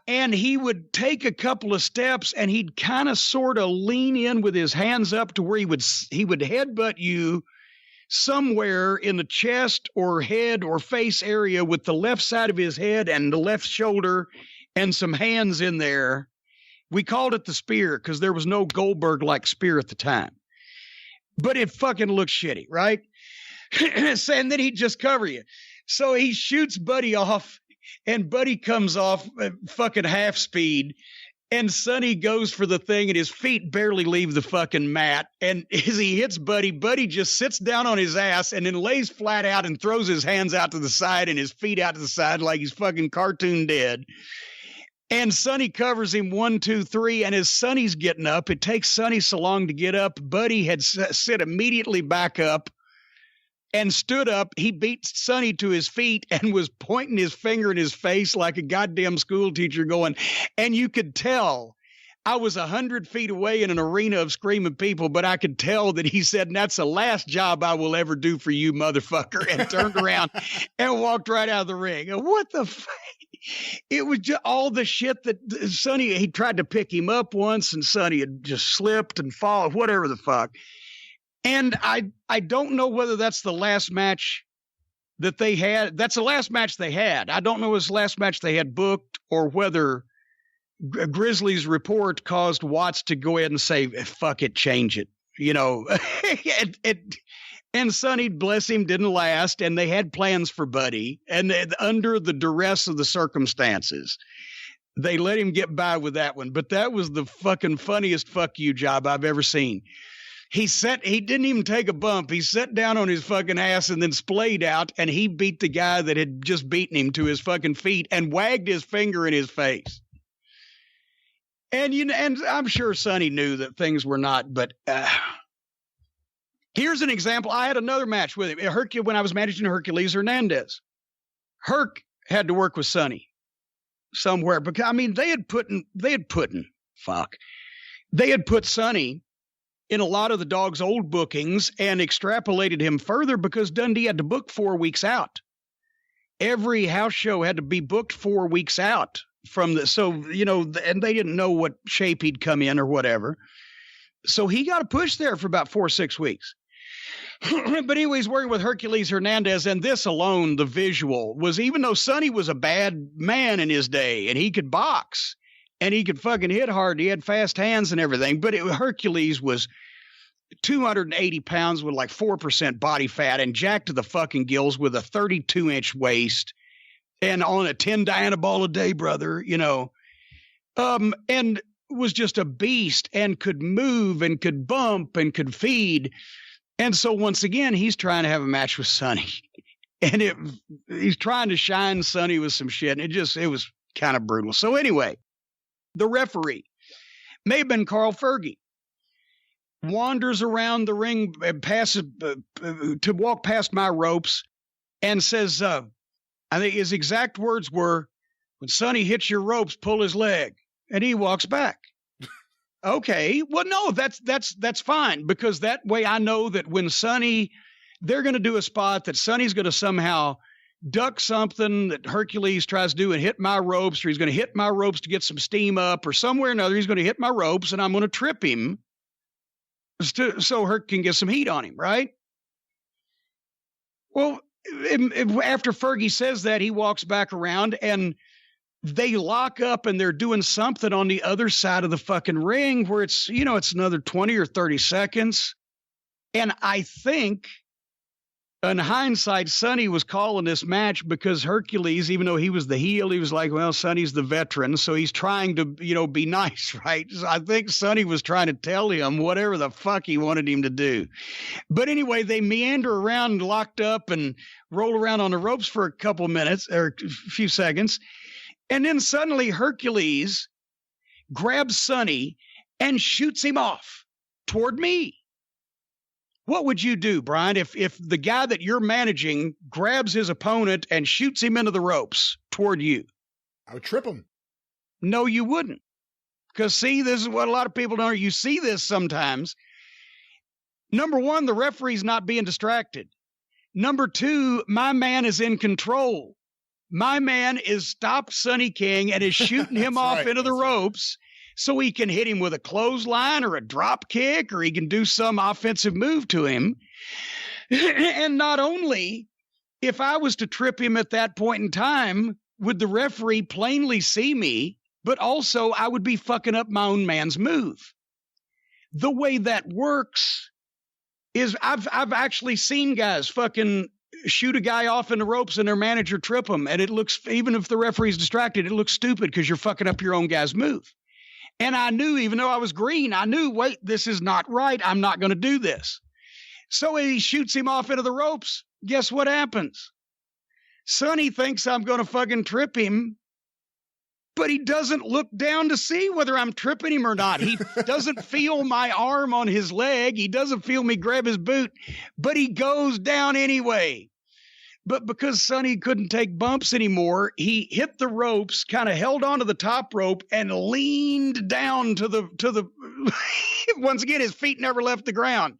and he would take a couple of steps, and he'd kind of sort of lean in with his hands up to where he would headbutt you somewhere in the chest or head or face area with the left side of his head and the left shoulder and some hands in there. We called it the spear because there was no Goldberg-like spear at the time. But it fucking looked shitty, right? And then he'd just cover you. So he shoots Buddy off, and Buddy comes off fucking half speed, and Sonny goes for the thing, and his feet barely leave the fucking mat. And as he hits Buddy, Buddy just sits down on his ass and then lays flat out and throws his hands out to the side and his feet out to the side like he's fucking cartoon dead. And Sonny covers him 1, 2, 3. And as Sonny's getting up, it takes Sonny so long to get up. Buddy had sit immediately back up and stood up. He beat Sonny to his feet and was pointing his finger in his face like a goddamn school teacher going, and you could tell I was 100 feet away in an arena of screaming people, but I could tell that he said, and that's the last job I will ever do for you, motherfucker, and turned around and walked right out of the ring. And what the fuck? It was just all the shit that Sonny, he tried to pick him up once, and Sonny had just slipped and fallen, whatever the fuck. And I don't know whether that's the last match that they had. That's the last match they had. I don't know if it was the last match they had booked or whether Grizzly's report caused Watts to go ahead and say, fuck it, change it. You know, and Sonny, bless him, didn't last. And they had plans for Buddy. And under the duress of the circumstances, they let him get by with that one. But that was the fucking funniest fuck you job I've ever seen. He didn't even take a bump. He sat down on his fucking ass and then splayed out, and he beat the guy that had just beaten him to his fucking feet and wagged his finger in his face. And and I'm sure Sonny knew that things were not, but here's an example. I had another match with him. When I was managing Hercules Hernandez. Herc had to work with Sonny somewhere because, I mean, they had put Sonny in a lot of the Dog's old bookings and extrapolated him further because Dundee had to book 4 weeks out. Every house show had to be booked 4 weeks out from and they didn't know what shape he'd come in or whatever. So he got a push there for about 4 or 6 weeks. But anyway, he's working with Hercules Hernandez, and this alone, the visual, was even though Sonny was a bad man in his day and he could box, and he could fucking hit hard. He had fast hands and everything. But Hercules was 280 pounds with like 4% body fat and jacked to the fucking gills with a 32-inch waist and on a 10 Dianabol a day, brother, and was just a beast and could move and could bump and could feed. And so once again, he's trying to have a match with Sonny. And he's trying to shine Sonny with some shit. And it was kind of brutal. So anyway, the referee, may have been Carl Fergie, wanders around the ring and passes to walk past my ropes and says, I think his exact words were, when Sonny hits your ropes, pull his leg. And he walks back. Okay. Well, no, that's fine, because that way I know that when Sonny, they're going to do a spot that Sonny's going to somehow duck something that Hercules tries to do and hit my ropes, or he's going to hit my ropes to get some steam up, or somewhere or another, he's going to hit my ropes and I'm going to trip him so Herc can get some heat on him, right? Well, after Fergie says that, he walks back around and they lock up and they're doing something on the other side of the fucking ring where it's, it's another 20 or 30 seconds. And I think, in hindsight, Sonny was calling this match because Hercules, even though he was the heel, he was like, well, Sonny's the veteran, so he's trying to, be nice, right? So I think Sonny was trying to tell him whatever the fuck he wanted him to do. But anyway, they meander around locked up and roll around on the ropes for a couple minutes or a few seconds. And then suddenly Hercules grabs Sonny and shoots him off toward me. What would you do, Brian, if the guy that you're managing grabs his opponent and shoots him into the ropes toward you? I would trip him. No, you wouldn't. Because, see, this is what a lot of people don't. You see this sometimes. Number one, the referee's not being distracted. Number two, my man is in control. My man is stopped Sonny King and is shooting him off into the ropes. So he can hit him with a clothesline or a drop kick, or he can do some offensive move to him. And not only, if I was to trip him at that point in time, would the referee plainly see me, but also I would be fucking up my own man's move. The way that works is I've actually seen guys fucking shoot a guy off in the ropes and their manager trip him. And it looks, even if the referee's distracted, it looks stupid because you're fucking up your own guy's move. And I knew, even though I was green, I knew, wait, this is not right. I'm not going to do this. So he shoots him off into the ropes. Guess what happens? Sonny thinks I'm going to fucking trip him, but he doesn't look down to see whether I'm tripping him or not. He doesn't feel my arm on his leg. He doesn't feel me grab his boot, but he goes down anyway. But because Sonny couldn't take bumps anymore, he hit the ropes, kind of held onto the top rope, and leaned down to the. Once again, his feet never left the ground.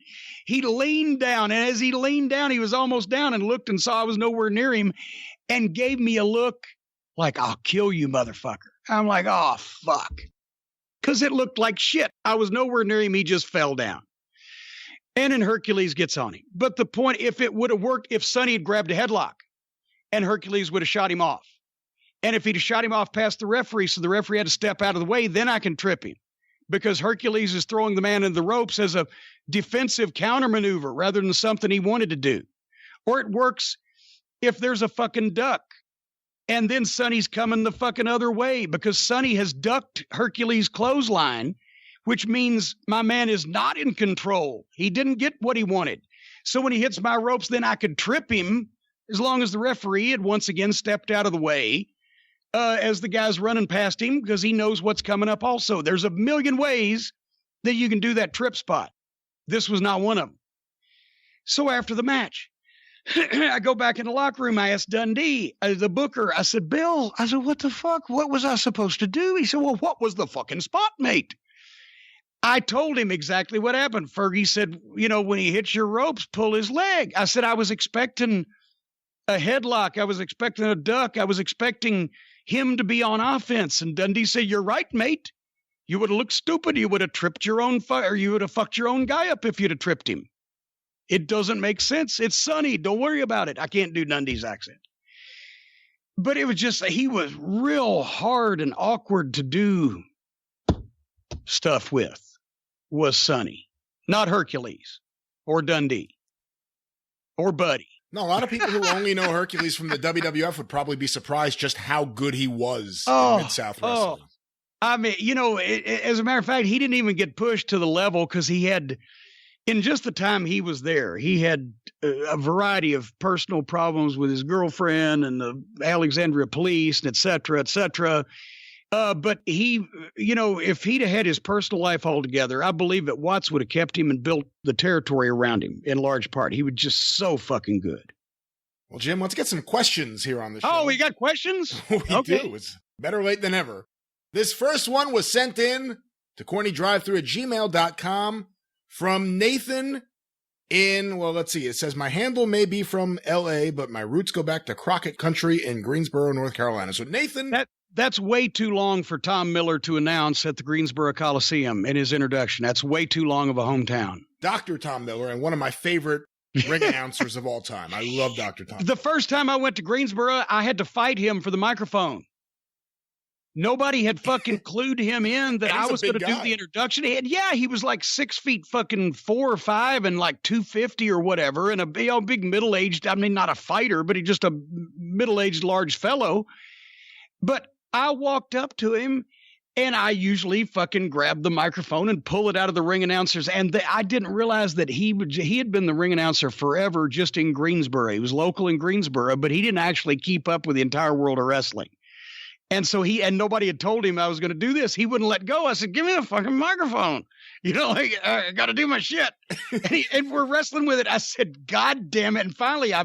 He leaned down, and as he leaned down, he was almost down and looked and saw I was nowhere near him, and gave me a look like, "I'll kill you, motherfucker." I'm like, "Oh fuck," because it looked like shit. I was nowhere near him. He just fell down. And then Hercules gets on him. But the point, if it would have worked, if Sonny had grabbed a headlock and Hercules would have shot him off. And if he'd have shot him off past the referee, so the referee had to step out of the way, then I can trip him. Because Hercules is throwing the man in the ropes as a defensive counter maneuver rather than something he wanted to do. Or it works if there's a fucking duck. And then Sonny's coming the fucking other way because Sonny has ducked Hercules' clothesline, which means my man is not in control. He didn't get what he wanted. So when he hits my ropes, then I could trip him as long as the referee had once again stepped out of the way as the guy's running past him because he knows what's coming up also. There's a million ways that you can do that trip spot. This was not one of them. So after the match, I go back in the locker room. I asked Dundee, the booker, I said, "Bill," I said, "what the fuck? What was I supposed to do?" He said, "Well, what was the fucking spot, mate?" I told him exactly what happened. Fergie said, "When he hits your ropes, pull his leg." I said, "I was expecting a headlock. I was expecting a duck. I was expecting him to be on offense." And Dundee said, "You're right, mate. You would have looked stupid. You would have tripped your own or you would have fucked your own guy up if you'd have tripped him. It doesn't make sense. It's Sonny. Don't worry about it." I can't do Dundee's accent. But it was just, he was real hard and awkward to do stuff with. Was Sonny, not Hercules or Dundee or Buddy. No, a lot of people who only know Hercules from the WWF would probably be surprised just how good he was in Mid-South Wrestling. I mean, as a matter of fact, he didn't even get pushed to the level because he had, in just the time he was there, he had a variety of personal problems with his girlfriend and the Alexandria police, and et cetera, et cetera. But he, if he'd have had his personal life all together, I believe that Watts would have kept him and built the territory around him in large part. He was just so fucking good. Well, Jim, let's get some questions here on the show. Oh, we got questions? We do. It's better late than ever. This first one was sent in to CornyDriveThru@gmail.com from Nathan let's see. It says, "My handle may be from L.A., but my roots go back to Crockett Country in Greensboro, North Carolina." So, Nathan... That's way too long for Tom Miller to announce at the Greensboro Coliseum in his introduction. That's way too long of a hometown. Dr. Tom Miller, and one of my favorite ring announcers of all time. I love Dr. Tom. The first time I went to Greensboro, I had to fight him for the microphone. Nobody had fucking clued him in that I was going to do the introduction. He was like 6 feet fucking 4 or 5 and like 250 or whatever, and a big middle-aged, not a fighter, but he just a middle-aged large fellow. But I walked up to him, and I usually fucking grab the microphone and pull it out of the ring announcers. And I didn't realize that he had been the ring announcer forever just in Greensboro. He was local in Greensboro, but he didn't actually keep up with the entire world of wrestling. And so nobody had told him I was going to do this. He wouldn't let go. I said, "Give me the fucking microphone. I got to do my shit." And we're wrestling with it. I said, "God damn it." And finally, I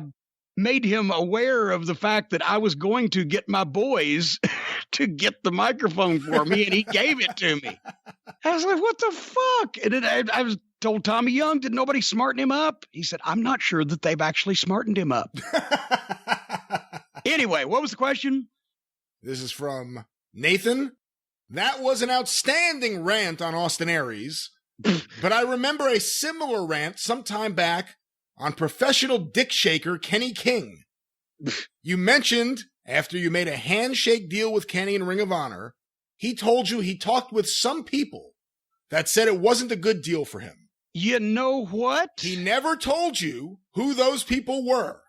made him aware of the fact that I was going to get my boys to get the microphone for me, and he gave it to me. I was like, "What the fuck?" And then I was told Tommy Young, "Did nobody smarten him up?" He said, "I'm not sure that they've actually smartened him up." Anyway, what was the question? This is from Nathan. "That was an outstanding rant on Austin Aries, but I remember a similar rant sometime back on professional dick shaker Kenny King. You mentioned after you made a handshake deal with Kenny in Ring of Honor, he told you he talked with some people that said it wasn't a good deal for him. You know what? He never told you who those people were.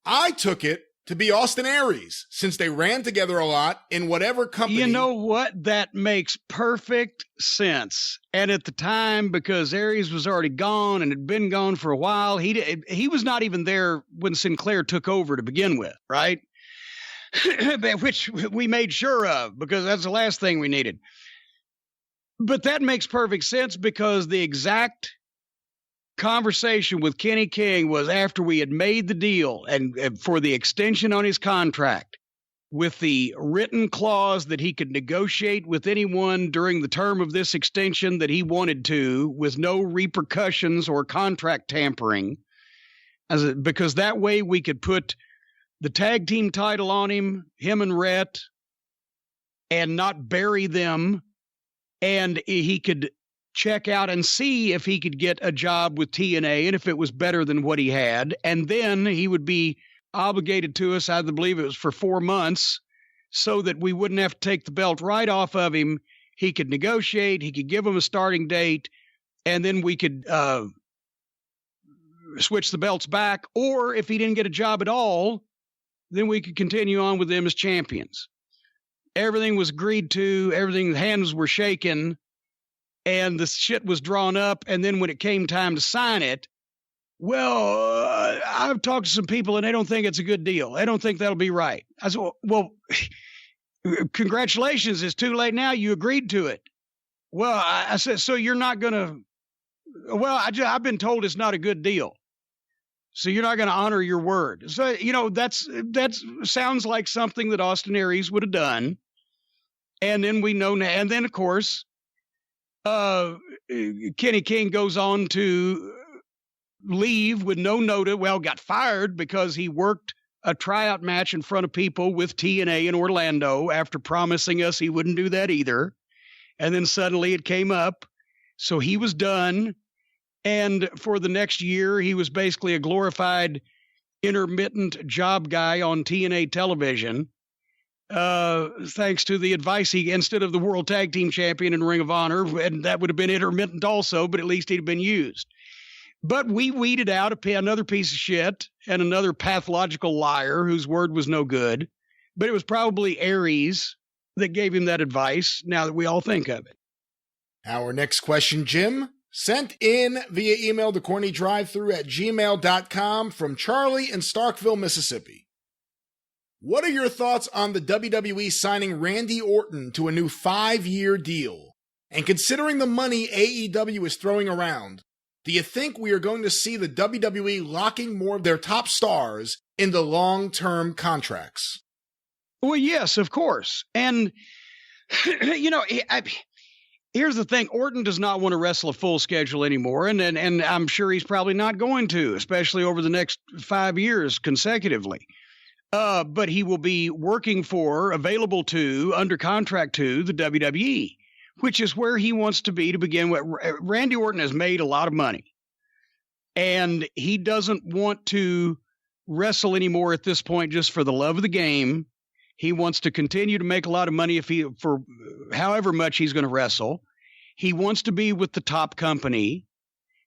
I took it to be Austin Aries, since they ran together a lot in whatever company." You know what? That makes perfect sense. And at the time, because Aries was already gone and had been gone for a while, he was not even there when Sinclair took over to begin with, right? Which we made sure of, because that's the last thing we needed. But that makes perfect sense, because the exact conversation with Kenny King was after we had made the deal and for the extension on his contract, with the written clause that he could negotiate with anyone during the term of this extension that he wanted to, with no repercussions or contract tampering, because that way we could put the tag team title on him and Rhett, and not bury them, and he could check out and see if he could get a job with TNA and if it was better than what he had, and then he would be obligated to us, I believe it was for 4 months, so that we wouldn't have to take the belt right off of him. He could negotiate, he could give him a starting date, and then we could switch the belts back. Or if he didn't get a job at all, then we could continue on with them as champions. Everything was agreed to, everything, the hands were shaken, and the shit was drawn up. And then when it came time to sign it, well, I've talked to some people and they don't think it's a good deal. They don't think that'll be right. I said, well, congratulations. It's too late now. You agreed to it. Well, I said, so you're not going to, well, I've been told it's not a good deal. So you're not going to honor your word. So, that sounds like something that Austin Aries would have done. And then we know now, and then of course, Kenny King goes on to leave with no notice. Well, got fired because he worked a tryout match in front of people with TNA in Orlando after promising us he wouldn't do that either. And then suddenly it came up. So he was done. And for the next year, he was basically a glorified intermittent job guy on TNA television. Thanks to the advice instead of the World Tag Team Champion in Ring of Honor, and that would have been intermittent also, but at least he'd been used. But we weeded out another piece of shit and another pathological liar whose word was no good. But it was probably Aries that gave him that advice, now that we all think of it. Our next question, Jim, sent in via email to CornyDriveThru@gmail.com from Charlie in Starkville, Mississippi. What are your thoughts on the WWE signing Randy Orton to a new 5-year deal? And considering the money AEW is throwing around, do you think we are going to see the WWE locking more of their top stars into long-term contracts? Well, yes, of course. And, here's the thing. Orton does not want to wrestle a full schedule anymore, and I'm sure he's probably not going to, especially over the next 5 years consecutively. But he will be working for, available to, under contract to the WWE, which is where he wants to be to begin with. Randy Orton has made a lot of money, and he doesn't want to wrestle anymore at this point just for the love of the game. He wants to continue to make a lot of money for however much he's going to wrestle. He wants to be with the top company.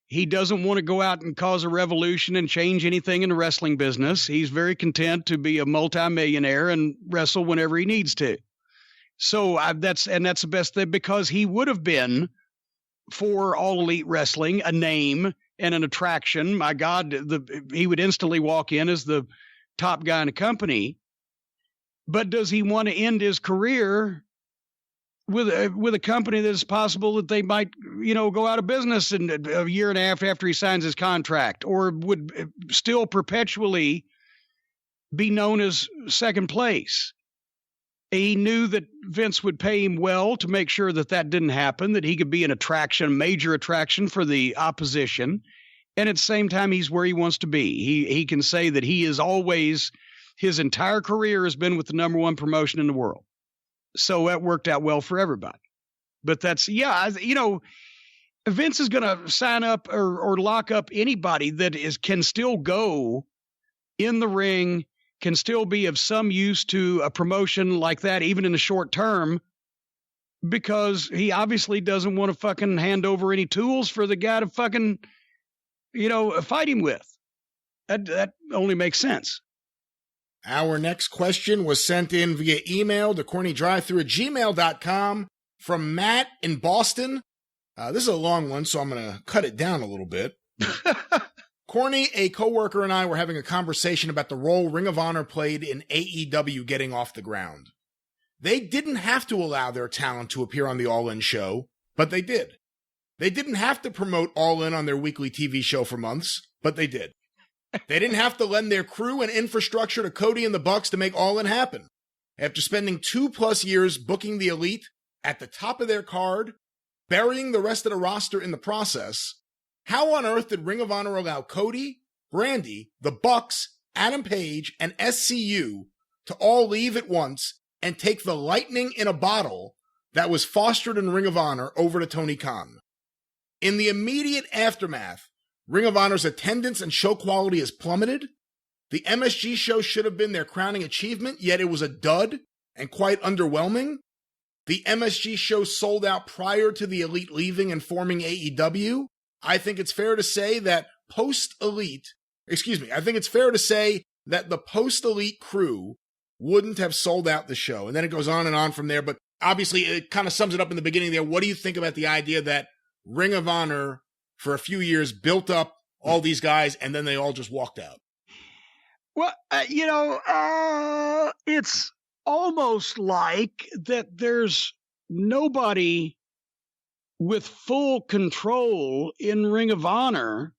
He doesn't want to go out and cause a revolution and change anything in the wrestling business. He's very content to be a multimillionaire and wrestle whenever he needs to. So that's the best thing, because he would have been, for All Elite Wrestling, a name and an attraction. My God, he would instantly walk in as the top guy in the company. But does he want to end his career with a company that is possible that they might, go out of business in a year and a half after he signs his contract, or would still perpetually be known as second place? He knew that Vince would pay him well to make sure that didn't happen, that he could be an attraction, major attraction for the opposition. And at the same time, he's where he wants to be. He can say that he is always, his entire career has been with the number one promotion in the world. So that worked out well for everybody. But Vince is going to sign up or lock up anybody that can still go in the ring, can still be of some use to a promotion like that, even in the short term, because he obviously doesn't want to fucking hand over any tools for the guy to fucking, fight him with. That only makes sense. Our next question was sent in via email to CornyDriveThru@gmail.com from Matt in Boston. This is a long one, so I'm going to cut it down a little bit. Corny, a coworker, and I were having a conversation about the role Ring of Honor played in AEW getting off the ground. They didn't have to allow their talent to appear on the All In show, but they did. They didn't have to promote All In on their weekly TV show for months, but they did. They didn't have to lend their crew and infrastructure to Cody and the Bucks to make All In happen. After spending 2+ years booking the Elite at the top of their card, burying the rest of the roster in the process, how on earth did Ring of Honor allow Cody, Brandy, the Bucks, Adam Page, and SCU to all leave at once and take the lightning in a bottle that was fostered in Ring of Honor over to Tony Khan? In the immediate aftermath, Ring of Honor's attendance and show quality has plummeted. The MSG show should have been their crowning achievement, yet it was a dud and quite underwhelming. The MSG show sold out prior to the Elite leaving and forming AEW. I think it's fair to say that the post-Elite crew wouldn't have sold out the show. And then it goes on and on from there, but obviously it kind of sums it up in the beginning there. What do you think about the idea that Ring of Honor, for a few years, built up all these guys and then they all just walked out? Well, it's almost like that there's nobody with full control in Ring of Honor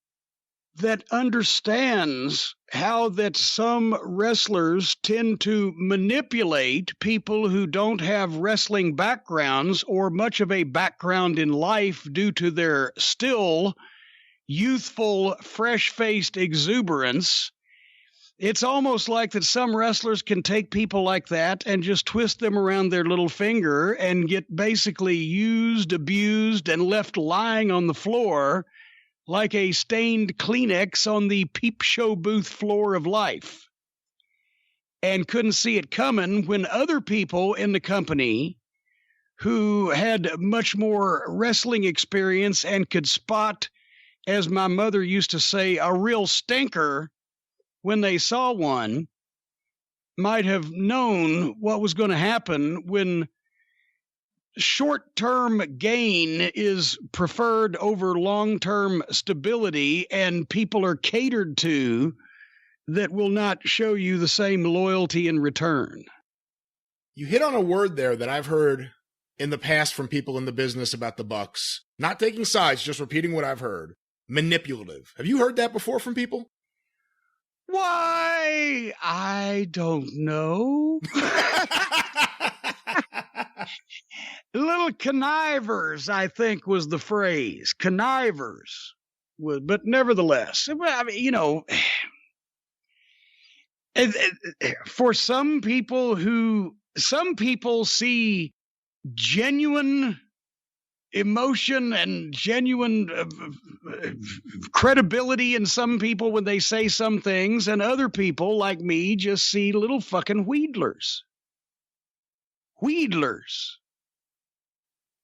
that understands how that some wrestlers tend to manipulate people who don't have wrestling backgrounds or much of a background in life due to their still youthful, fresh-faced exuberance. It's almost like that some wrestlers can take people like that and just twist them around their little finger and get basically used, abused, and left lying on the floor like a stained Kleenex on the peep show booth floor of life, and couldn't see it coming when other people in the company who had much more wrestling experience and could spot, as my mother used to say, a real stinker when they saw one, might have known what was going to happen when short-term gain is preferred over long-term stability, and people are catered to that will not show you the same loyalty in return. You hit on a word there that I've heard in the past from people in the business about the Bucks. Not taking sides, just repeating what I've heard. Manipulative. Have you heard that before from people? Why, I don't know. Little connivers, I think, was the phrase. Connivers. But nevertheless, I mean, for some people see genuine emotion and genuine credibility in some people when they say some things, and other people like me just see little fucking wheedlers.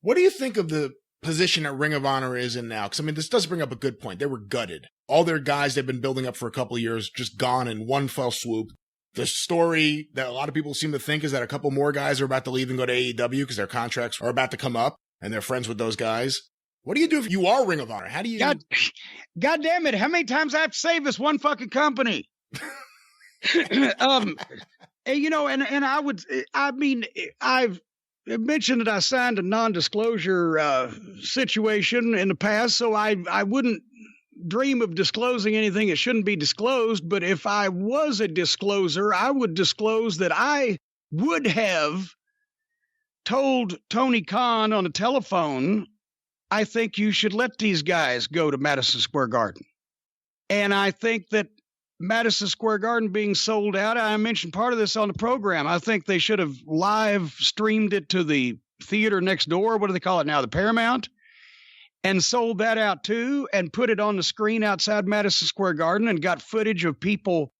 What do you think of the position that Ring of Honor is in now? Because, I mean, this does bring up a good point. They were gutted. All their guys they've been building up for a couple of years just gone in one fell swoop. The story that a lot of people seem to think is that a couple more guys are about to leave and go to AEW because their contracts are about to come up and they're friends with those guys. What do you do if you are Ring of Honor? How do you... God damn it. How many times I have to save this one fucking company? I've mentioned that I signed a non-disclosure situation in the past, so I wouldn't dream of disclosing anything that shouldn't be disclosed. But if I was a discloser, I would disclose that I would have told Tony Khan on the telephone, I think you should let these guys go to Madison Square Garden. And I think that Madison Square Garden being sold out, I mentioned part of this on the program. I think they should have live streamed it to the theater next door. What do they call it now? The Paramount. And sold that out too, and put it on the screen outside Madison Square Garden and got footage of people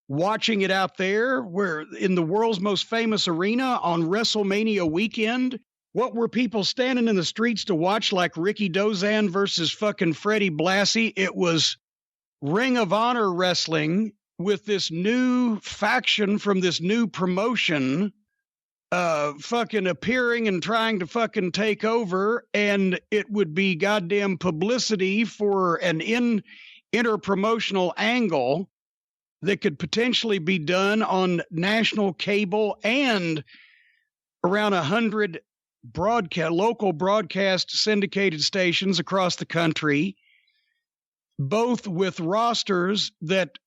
watching it out there, where in the world's most famous arena on WrestleMania weekend. What were people standing in the streets to watch, like Ricky Dozan versus fucking Freddie Blassie? It was Ring of Honor wrestling with this new faction from this new promotion fucking appearing and trying to fucking take over, and it would be goddamn publicity for an interpromotional angle that could potentially be done on national cable and around 100 local broadcast syndicated stations across the country, both with rosters that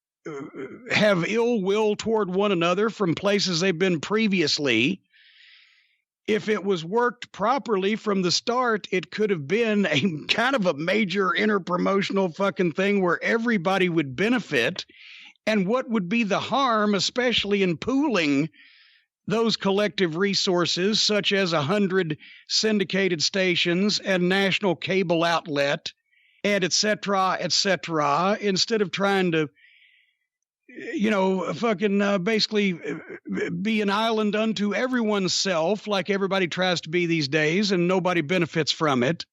have ill will toward one another from places they've been previously. If it was worked properly from the start, it could have been a kind of a major interpromotional fucking thing where everybody would benefit. And what would be the harm, especially in pooling those collective resources, such as 100 syndicated stations and national cable outlet, and et cetera, instead of trying to, basically be an island unto everyone's self, like everybody tries to be these days, and nobody benefits from it.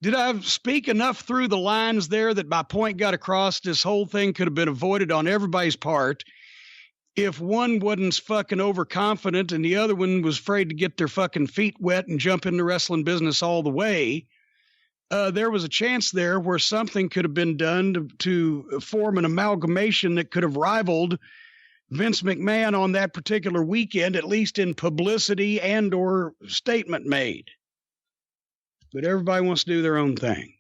Did I speak enough through the lines there that my point got across? This whole thing could have been avoided on everybody's part if one wasn't fucking overconfident and the other one was afraid to get their fucking feet wet and jump into wrestling business all the way. There was a chance there where something could have been done to form an amalgamation that could have rivaled Vince McMahon on that particular weekend, at least in publicity and or statement made. But everybody wants to do their own thing.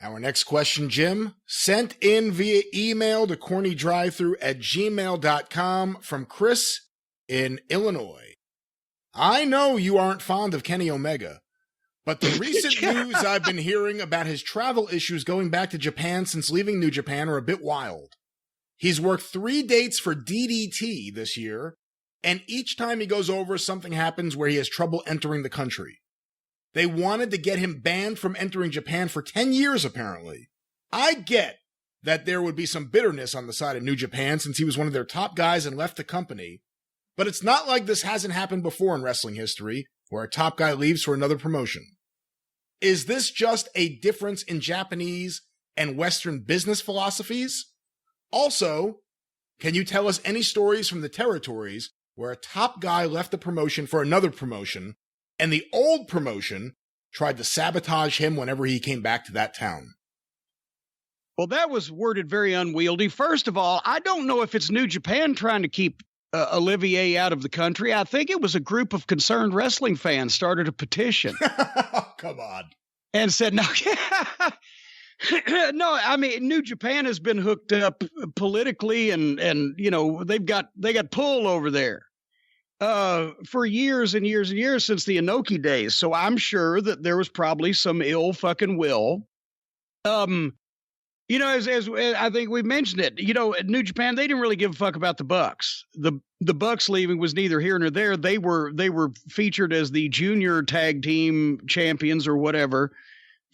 Our next question, Jim, sent in via email to CornyDriveThru@gmail.com from Chris in Illinois. I know you aren't fond of Kenny Omega, but the recent news I've been hearing about his travel issues going back to Japan since leaving New Japan are a bit wild. He's worked 3 dates for DDT this year, and each time he goes over, something happens where he has trouble entering the country. They wanted to get him banned from entering Japan for 10 years, apparently. I get that there would be some bitterness on the side of New Japan since he was one of their top guys and left the company, but it's not like this hasn't happened before in wrestling history, where a top guy leaves for another promotion. Is this just a difference in Japanese and Western business philosophies? Also, can you tell us any stories from the territories where a top guy left the promotion for another promotion, and the old promotion tried to sabotage him whenever he came back to that town? Well, that was worded very unwieldy. First of all, I don't know if it's New Japan trying to keep Olivier out of the country. I think it was a group of concerned wrestling fans started a petition. Come on. And said, no, no, I mean, New Japan has been hooked up politically and they got pull over there. For years and years and years since the Inoki days. So I'm sure that there was probably some ill fucking will. As I think we mentioned it, at New Japan, they didn't really give a fuck about the Bucks. The Bucks leaving was neither here nor there. They were featured as the junior tag team champions or whatever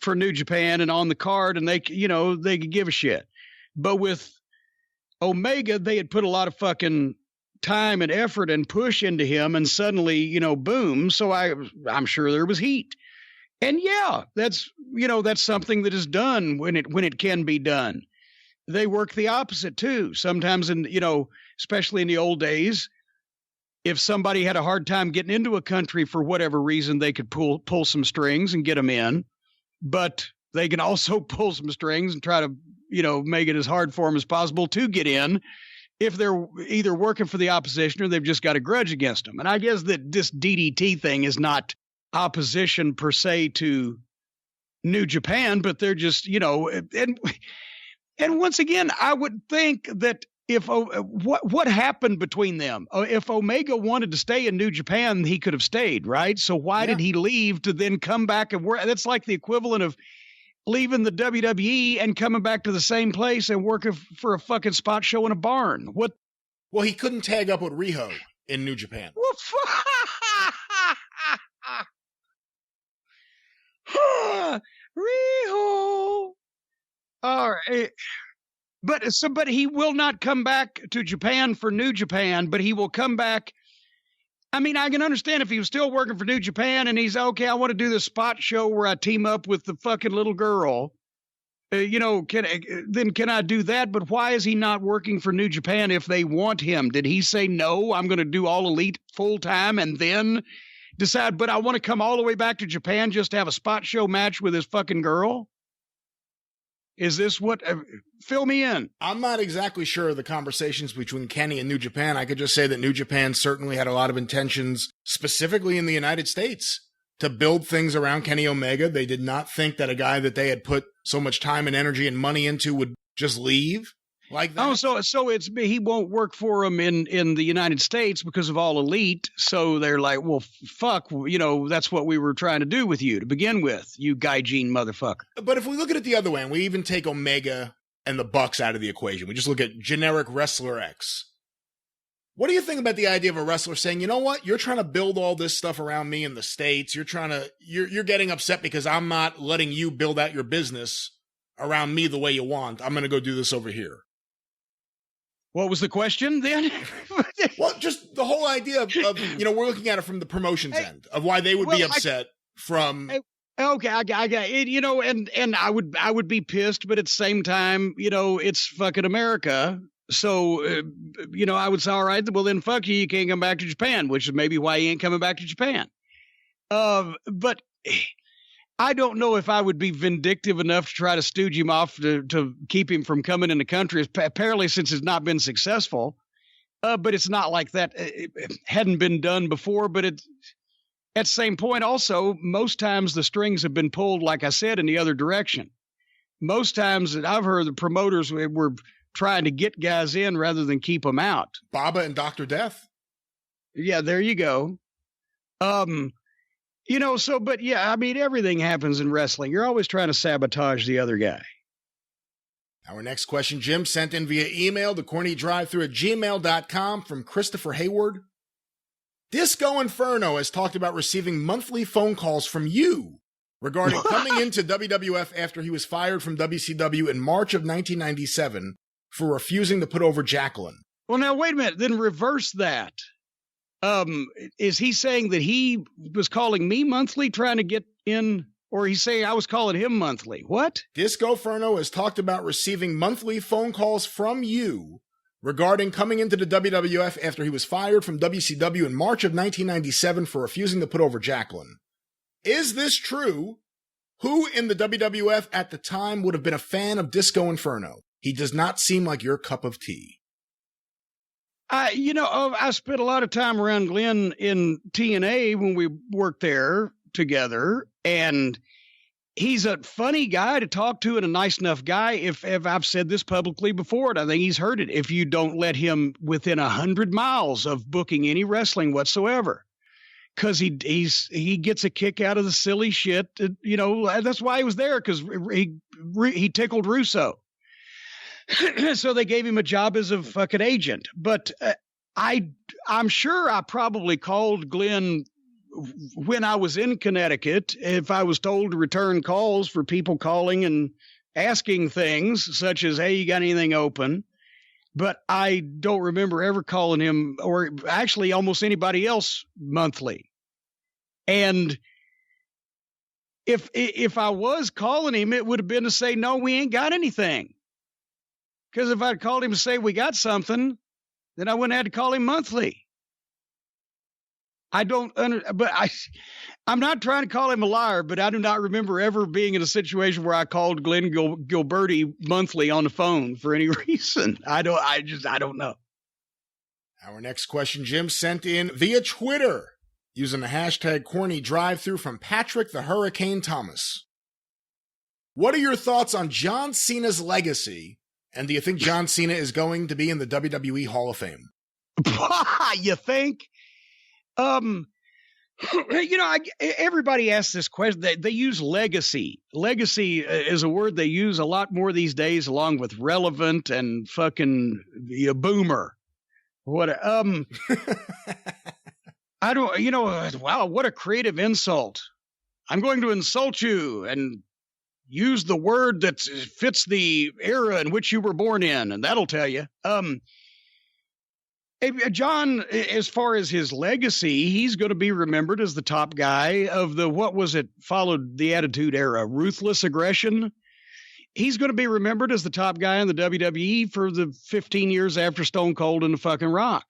for New Japan and on the card, and they could give a shit. But with Omega, they had put a lot of fucking time and effort and push into him, and suddenly, boom. So I'm sure there was heat. And yeah, that's something that is done when it can be done. They work the opposite too. Sometimes especially in the old days, if somebody had a hard time getting into a country for whatever reason, they could pull some strings and get them in, but they can also pull some strings and try to, make it as hard for them as possible to get in, if they're either working for the opposition or they've just got a grudge against them. And I guess that this DDT thing is not opposition per se to New Japan, but they're just, and once again, I would think that what happened between them? If Omega wanted to stay in New Japan, he could have stayed, right? So why did he leave to then come back and work? That's like the equivalent of leaving the WWE and coming back to the same place and working for a fucking spot show in a barn. What? Well, he couldn't tag up with Riho in New Japan. Riho. All right. But he will not come back to Japan for New Japan, but he will come back. I mean, I can understand if he was still working for New Japan and he's okay, I want to do this spot show where I team up with the fucking little girl. Can I do that? But why is he not working for New Japan if they want him? Did he say, no, I'm going to do all elite full time and then decide, but I want to come all the way back to Japan just to have a spot show match with his fucking girl? Is this what? Fill me in. I'm not exactly sure of the conversations between Kenny and New Japan. I could just say that New Japan certainly had a lot of intentions, specifically in the United States, to build things around Kenny Omega. They did not think that a guy that they had put so much time and energy and money into would just leave like that. Oh, so he won't work for him in the United States because of All Elite. So they're like, well, fuck, that's what we were trying to do with you to begin with, you Gaijin motherfucker. But if we look at it the other way, and we even take Omega and the Bucks out of the equation, we just look at generic wrestler X. What do you think about the idea of a wrestler saying, you know what, you're trying to build all this stuff around me in the States. You're getting upset because I'm not letting you build out your business around me the way you want. I'm going to go do this over here. What was the question then? Well, just the whole idea of we're looking at it from the promotions end of why they would be upset from. Okay, I got it. And I would be pissed, but at the same time, it's fucking America. So, I would say, all right, well, then fuck you. You can't come back to Japan, which is maybe why he ain't coming back to Japan. But I don't know if I would be vindictive enough to try to stooge him off to keep him from coming in the country, apparently since it's not been successful. But it's not like that. It hadn't been done before, but at the same point also, most times the strings have been pulled, like I said, in the other direction. Most times that I've heard the promoters were trying to get guys in rather than keep them out. Baba and Dr. Death. Yeah, there you go. But yeah, I mean, everything happens in wrestling. You're always trying to sabotage the other guy. Our next question, Jim, sent in via email to CornyDriveThru@gmail.com from Christopher Hayward. Disco Inferno has talked about receiving monthly phone calls from you regarding coming into WWF after he was fired from WCW in March of 1997 for refusing to put over Jacqueline. Well, now, wait a minute. Then reverse that. Is he saying that he was calling me monthly trying to get in, or he's saying I was calling him monthly? What? Disco Inferno has talked about receiving monthly phone calls from you regarding coming into the WWF after he was fired from WCW in March of 1997 for refusing to put over Jacqueline. Is this true? Who in the WWF at the time would have been a fan of Disco Inferno? He does not seem like your cup of tea. I spent a lot of time around Glenn in TNA when we worked there together, and he's a funny guy to talk to and a nice enough guy. If I've said this publicly before, and I think he's heard it, if you don't let him within 100 miles of booking any wrestling whatsoever, because he gets a kick out of the silly shit. That's why he was there, because he tickled Russo. So they gave him a job as a fucking agent. But I'm sure I probably called Glenn when I was in Connecticut, if I was told to return calls for people calling and asking things such as, hey, you got anything open? But I don't remember ever calling him, or actually almost anybody else, monthly. And if I was calling him, it would have been to say, no, we ain't got anything. Because if I'd called him to say we got something, then I wouldn't have to call him monthly. I'm not trying to call him a liar, but I do not remember ever being in a situation where I called Glenn Gilberti monthly on the phone for any reason. I don't know. Our next question, Jim, sent in via Twitter using the hashtag CornyDriveThru from Patrick the Hurricane Thomas. What are your thoughts on John Cena's legacy? And do you think John Cena is going to be in the WWE Hall of Fame? You think? Everybody asks this question. They use legacy. Legacy is a word they use a lot more these days, along with relevant and fucking boomer. What? I don't. Wow, what a creative insult! I'm going to insult you and use the word that fits the era in which you were born in, and that'll tell you. John, as far as his legacy, he's going to be remembered as the top guy of followed the Attitude Era, Ruthless Aggression. He's going to be remembered as the top guy in the WWE for the 15 years after Stone Cold and the fucking Rock.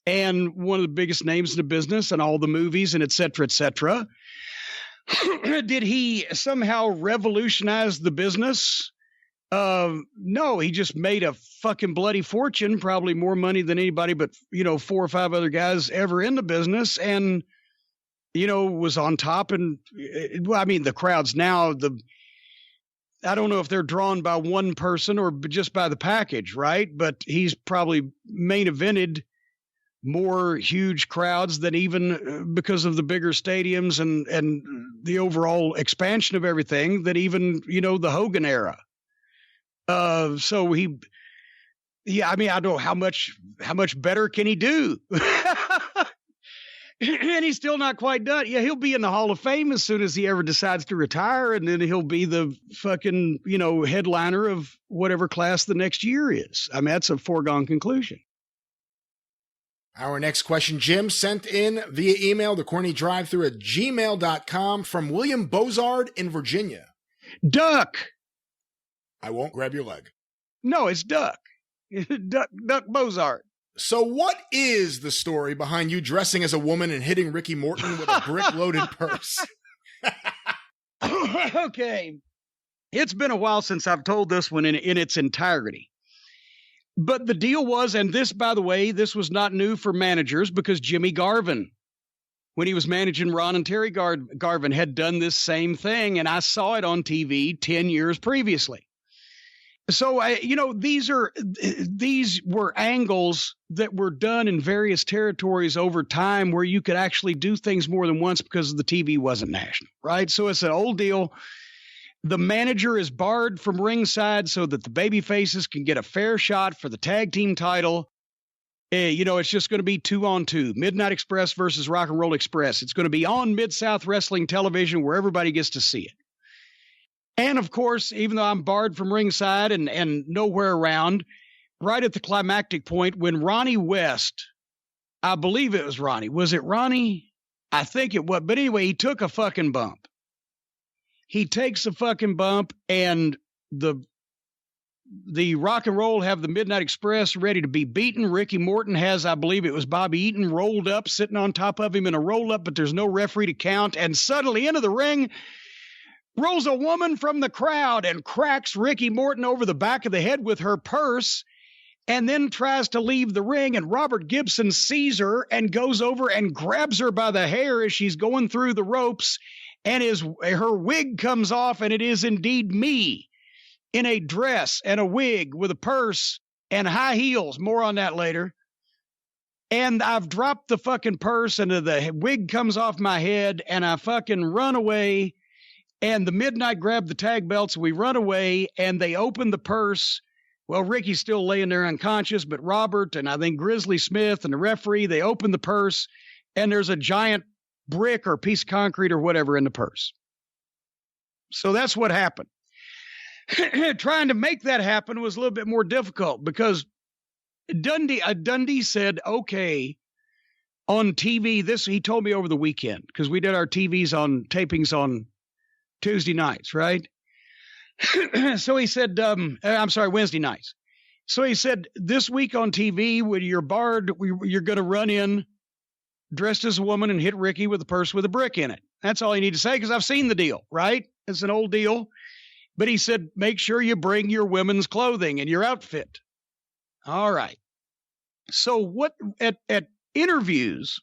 And one of the biggest names in the business and all the movies and et cetera, et cetera. Did he somehow revolutionize the business No, he just made a fucking bloody fortune, probably more money than anybody but, 4 or 5 other guys ever in the business. And, was on top. And the crowds now, I don't know if they're drawn by one person or just by the package, right? But he's probably main evented more huge crowds than even because of the bigger stadiums and the overall expansion of everything that even, the Hogan era. So I don't know how much better can he do? And he's still not quite done. Yeah, he'll be in the Hall of Fame as soon as he ever decides to retire. And then he'll be the fucking, headliner of whatever class the next year is. I mean, that's a foregone conclusion. Our next question, Jim, sent in via email to CornyDriveThru@gmail.com from William Bozard in Virginia. Duck. I won't grab your leg. No, it's Duck. Duck Bozard. So what is the story behind you dressing as a woman and hitting Ricky Morton with a brick-loaded purse? Okay. It's been a while since I've told this one in its entirety. But the deal was, and this, by the way, this was not new for managers because Jimmy Garvin, when he was managing Ron and Terry Garvin, had done this same thing, and I saw it on TV 10 years previously. So, these were angles that were done in various territories over time where you could actually do things more than once because the TV wasn't national, right? So it's an old deal. The manager is barred from ringside so that the baby faces can get a fair shot for the tag team title. It's just going to be 2-on-2, Midnight Express versus Rock and Roll Express. It's going to be on Mid-South Wrestling television where everybody gets to see it. And, of course, even though I'm barred from ringside and nowhere around, right at the climactic point when Ronnie West, I believe it was Ronnie. Was it Ronnie? I think it was. But anyway, he took a fucking bump. He takes a fucking bump, and the Rock and Roll have the Midnight Express ready to be beaten. Ricky Morton has, I believe it was Bobby Eaton, rolled up, sitting on top of him in a roll-up, but there's no referee to count. And suddenly into the ring rolls a woman from the crowd and cracks Ricky Morton over the back of the head with her purse and then tries to leave the ring. And Robert Gibson sees her and goes over and grabs her by the hair as she's going through the ropes. And her wig comes off, and it is indeed me in a dress and a wig with a purse and high heels. More on that later. And I've dropped the fucking purse, and the wig comes off my head, and I fucking run away. And the Midnight grab the tag belts. We run away, and they open the purse. Well, Ricky's still laying there unconscious, but Robert and I think Grizzly Smith and the referee, they open the purse, and there's a giant brick or piece of concrete or whatever in the purse. So that's what happened. Trying to make that happen was a little bit more difficult because Dundee said, okay, on TV, he told me over the weekend, because we did our tapings on Tuesday nights, right? So he said, Wednesday nights. So he said, this week on TV, when you're barred, you're going to run in dressed as a woman and hit Ricky with a purse with a brick in it. That's all you need to say, because I've seen the deal, right? It's an old deal. But he said, make sure you bring your women's clothing and your outfit. All right. So what at interviews,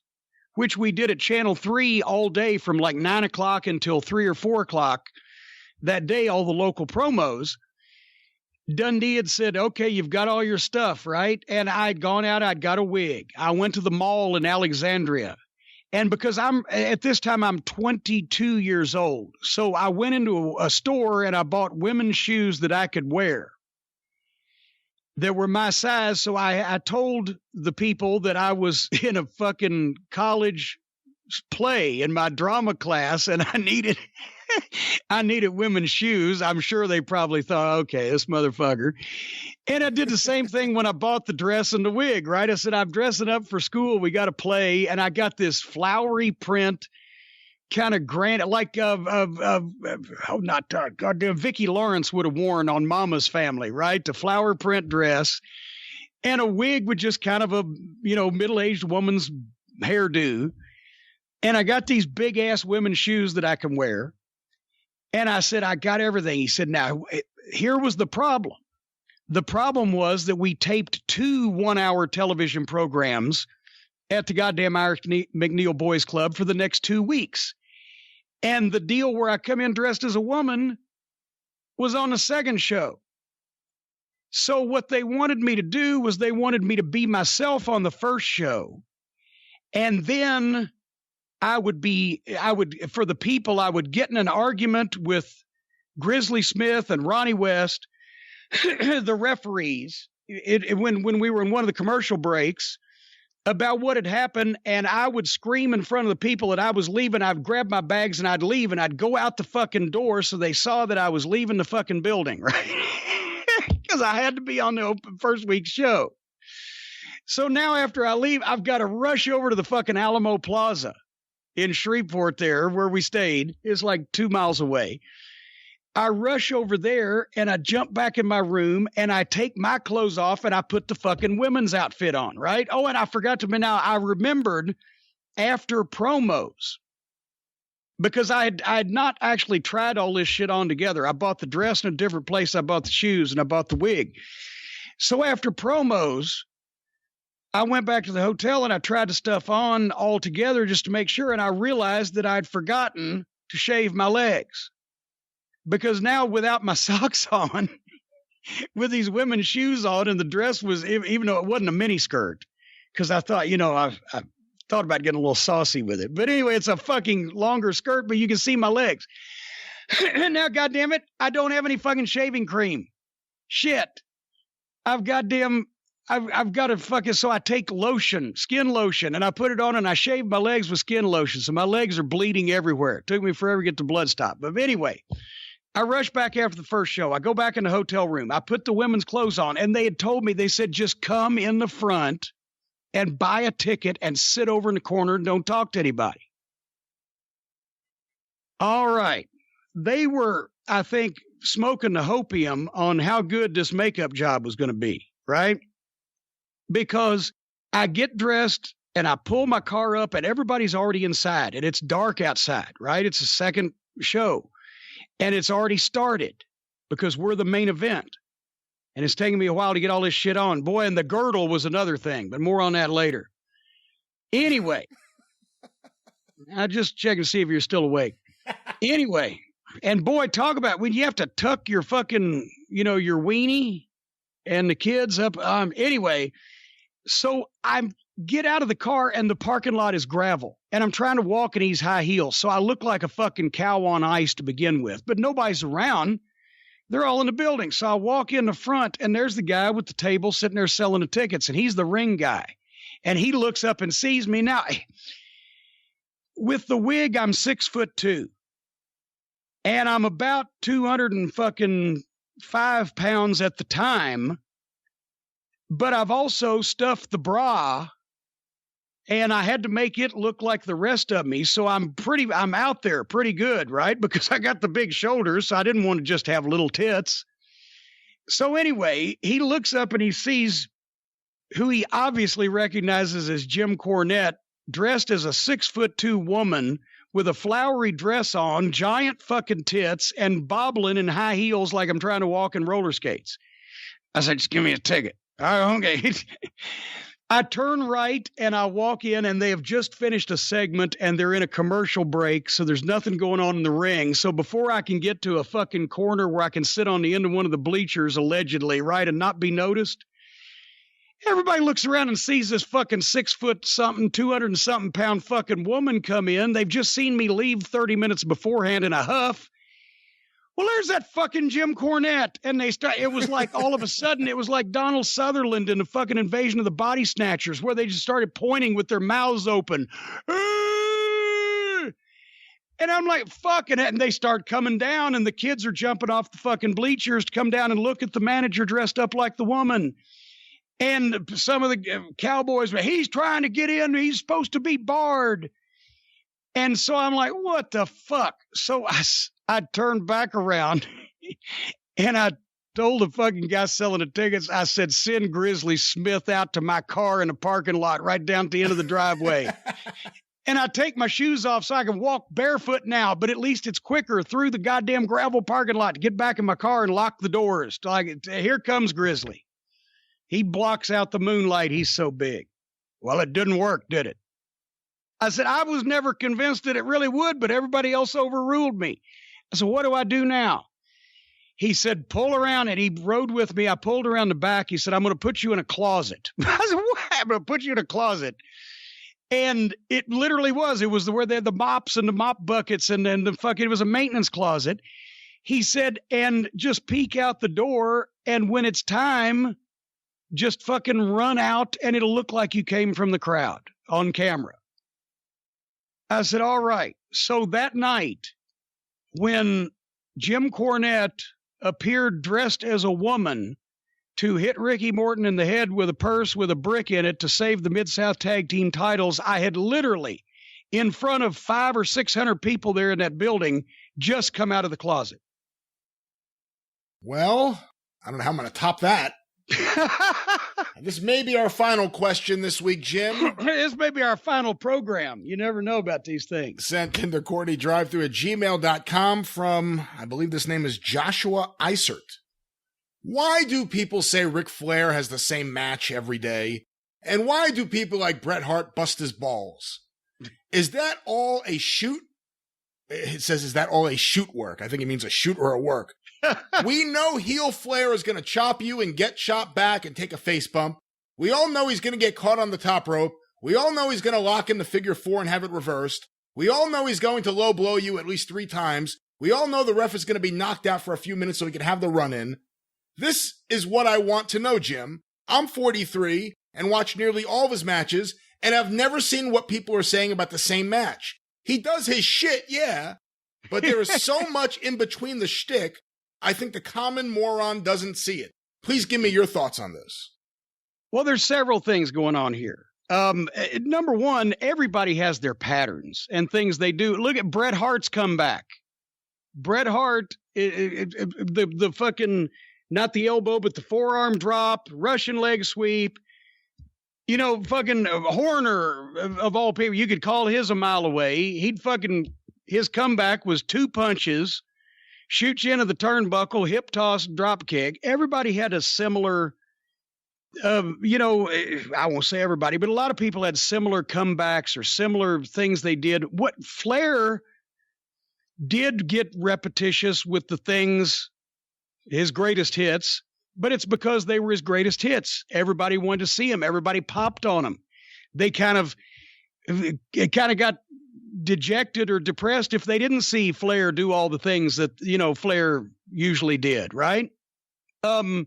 which we did at Channel 3 all day from like 9 o'clock until 3 or 4 o'clock that day, all the local promos, Dundee had said, okay, you've got all your stuff, right? And I'd gone out, I'd got a wig. I went to the mall in Alexandria. And because at this time, I'm 22 years old. So I went into a store and I bought women's shoes that I could wear that were my size. So I told the people that I was in a fucking college play in my drama class and I needed women's shoes. I'm sure they probably thought, okay, this motherfucker. And I did the same thing when I bought the dress and the wig, right? I said, I'm dressing up for school. We got to play. And I got this flowery print, kind of grand, like goddamn Vicki Lawrence would have worn on Mama's Family, right? The flower print dress and a wig with just kind of a, middle-aged woman's hairdo. And I got these big ass women's shoes that I can wear. And I said, I got everything. He said, now, here was the problem. The problem was that we taped 2 one-hour television programs at the goddamn Irish McNeil Boys Club for the next 2 weeks. And the deal where I come in dressed as a woman was on the second show. So what they wanted me to do was they wanted me to be myself on the first show. And then I would for the people, I would get in an argument with Grizzly Smith and Ronnie West, the referees, when we were in one of the commercial breaks, about what had happened, and I would scream in front of the people that I was leaving. I'd grab my bags and I'd leave, and I'd go out the fucking door so they saw that I was leaving the fucking building, right? Because I had to be on the first week's show. So now after I leave, I've got to rush over to the fucking Alamo Plaza in Shreveport there, where we stayed. It's like 2 miles away. I rush over there and I jump back in my room and I take my clothes off and I put the fucking women's outfit on, right? Oh, and I forgot to mention, I remembered after promos, because I had not actually tried all this shit on together. I bought the dress in a different place. I bought the shoes and I bought the wig. So after promos, I went back to the hotel and I tried the stuff on all together just to make sure. And I realized that I'd forgotten to shave my legs. Because now without my socks on, with these women's shoes on, and the dress was, even though it wasn't a mini skirt, because I thought, I thought about getting a little saucy with it. But anyway, it's a fucking longer skirt, but you can see my legs. And now, goddamn it, I don't have any fucking shaving cream. Shit. I've got to fucking, so I take lotion, skin lotion, and I put it on and I shave my legs with skin lotion. So my legs are bleeding everywhere. It took me forever to get the blood stop. But anyway, I rush back after the first show. I go back in the hotel room. I put the women's clothes on, and they had told me, they said, just come in the front and buy a ticket and sit over in the corner and don't talk to anybody. All right. They were, I think, smoking the hopium on how good this makeup job was going to be, right? Because I get dressed and I pull my car up and everybody's already inside and it's dark outside, right? It's a second show. And it's already started because we're the main event. And it's taking me a while to get all this shit on. Boy, and the girdle was another thing, but more on that later. Anyway, I just check and see if you're still awake. Anyway, and boy, talk about when you have to tuck your fucking, your weenie and the kids up. Anyway, so I get out of the car and the parking lot is gravel. And I'm trying to walk in these high heels. So I look like a fucking cow on ice to begin with. But nobody's around. They're all in the building. So I walk in the front and there's the guy with the table sitting there selling the tickets. And he's the ring guy. And he looks up and sees me. Now, with the wig, I'm 6'2". And I'm about 205 pounds at the time. But I've also stuffed the bra. And I had to make it look like the rest of me. So I'm out there pretty good, right? Because I got the big shoulders. So I didn't want to just have little tits. So anyway, he looks up and he sees who he obviously recognizes as Jim Cornette, dressed as a 6'2" woman with a flowery dress on, giant fucking tits, and bobbling in high heels like I'm trying to walk in roller skates. I said, just give me a ticket. Oh, okay. I turn right and I walk in and they have just finished a segment and they're in a commercial break. So there's nothing going on in the ring. So before I can get to a fucking corner where I can sit on the end of one of the bleachers, allegedly, right, and not be noticed, everybody looks around and sees this fucking 6'something, 200-something pound fucking woman come in. They've just seen me leave 30 minutes beforehand in a huff. Well, there's that fucking Jim Cornette. And it was like all of a sudden, it was like Donald Sutherland in the fucking Invasion of the Body Snatchers, where they just started pointing with their mouths open. And I'm like, fucking it. And they start coming down and the kids are jumping off the fucking bleachers to come down and look at the manager dressed up like the woman. And some of the cowboys, he's trying to get in. He's supposed to be barred. And so I'm like, what the fuck? So I turned back around and I told the fucking guy selling the tickets, I said, send Grizzly Smith out to my car in the parking lot right down at the end of the driveway. And I take my shoes off so I can walk barefoot now, but at least it's quicker through the goddamn gravel parking lot to get back in my car and lock the doors. Like, here comes Grizzly. He blocks out the moonlight. He's so big. Well, it didn't work, did it? I said, I was never convinced that it really would, but everybody else overruled me. I said, what do I do now? He said, pull around, and he rode with me. I pulled around the back. He said, I'm going to put you in a closet. I said, what? I'm going to put you in a closet. And it literally was. It was where they had the mops and the mop buckets, and then it was a maintenance closet. He said, and just peek out the door, and when it's time, just fucking run out, and it'll look like you came from the crowd on camera. I said, all right. So that night, when Jim Cornette appeared dressed as a woman to hit Ricky Morton in the head with a purse with a brick in it to save the Mid-South Tag Team titles, I had literally, in front of 500 or 600 people there in that building, just come out of the closet. Well, I don't know how I'm going to top that. This may be our final question this week, Jim. This may be our final program. You never know about these things. Sent into CornyDriveThru at gmail.com from, I believe this name is Joshua Isert. Why do people say Ric Flair has the same match every day? And why do people like Bret Hart bust his balls? Is that all a shoot? It says, is that all a shoot work? I think it means a shoot or a work. We know heel Flair is going to chop you and get chopped back and take a face bump. We all know he's going to get caught on the top rope. We all know he's going to lock in the figure four and have it reversed. We all know he's going to low blow you at least 3 times. We all know the ref is going to be knocked out for a few minutes so he can have the run in. This is what I want to know, Jim. I'm 43 and watch nearly all of his matches, and I've never seen what people are saying about the same match. He does his shit, yeah, but there is so much in between the shtick, I think the common moron doesn't see it. Please give me your thoughts on this. Well, there's several things going on here. Number one, everybody has their patterns and things they do. Look at Bret Hart's comeback. Bret Hart, the fucking, not the elbow, but the forearm drop, Russian leg sweep. You know, fucking Horner, of all people, you could call his a mile away. His comeback was 2 punches, shoot you into the turnbuckle, hip toss, drop kick. Everybody had a similar, I won't say everybody, but a lot of people had similar comebacks or similar things they did. What Flair did get repetitious with the things, his greatest hits, but it's because they were his greatest hits. Everybody wanted to see him. Everybody popped on him. They kind of got dejected or depressed if they didn't see Flair do all the things that, Flair usually did, right? Because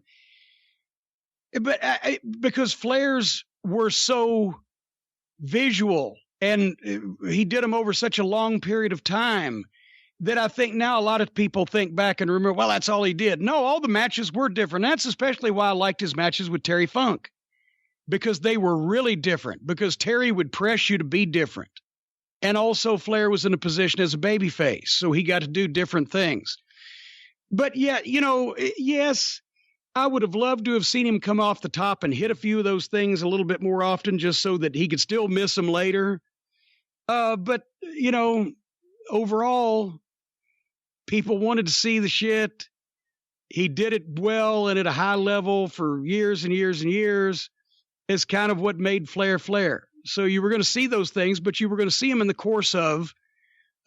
Flairs were so visual and he did them over such a long period of time that I think now a lot of people think back and remember, well, that's all he did. No, all the matches were different. That's especially why I liked his matches with Terry Funk, because they were really different, because Terry would press you to be different. And also Flair was in a position as a babyface, so he got to do different things. But yeah, yes, I would have loved to have seen him come off the top and hit a few of those things a little bit more often just so that he could still miss them later. But, overall, people wanted to see the shit. He did it well and at a high level for years and years and years. It's kind of what made Flair Flair. So you were going to see those things, but you were going to see him in the course of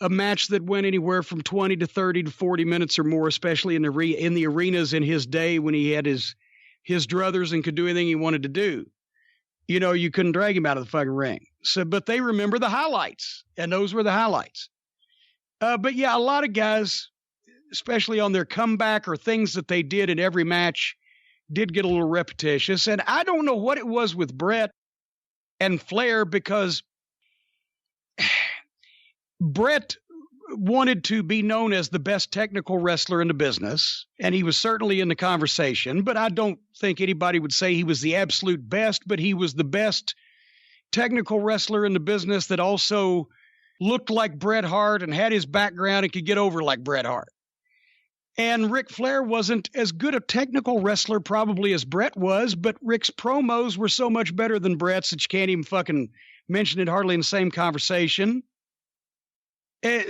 a match that went anywhere from 20 to 30 to 40 minutes or more, especially in the arenas in his day when he had his druthers and could do anything he wanted to do. You couldn't drag him out of the fucking ring. So, but they remember the highlights, and those were the highlights. But yeah, a lot of guys, especially on their comeback or things that they did in every match, did get a little repetitious. And I don't know what it was with Bret and Flair, because Bret wanted to be known as the best technical wrestler in the business, and he was certainly in the conversation, but I don't think anybody would say he was the absolute best, but he was the best technical wrestler in the business that also looked like Bret Hart and had his background and could get over like Bret Hart. And Ric Flair wasn't as good a technical wrestler probably as Bret was, but Ric's promos were so much better than Bret's that you can't even fucking mention it hardly in the same conversation.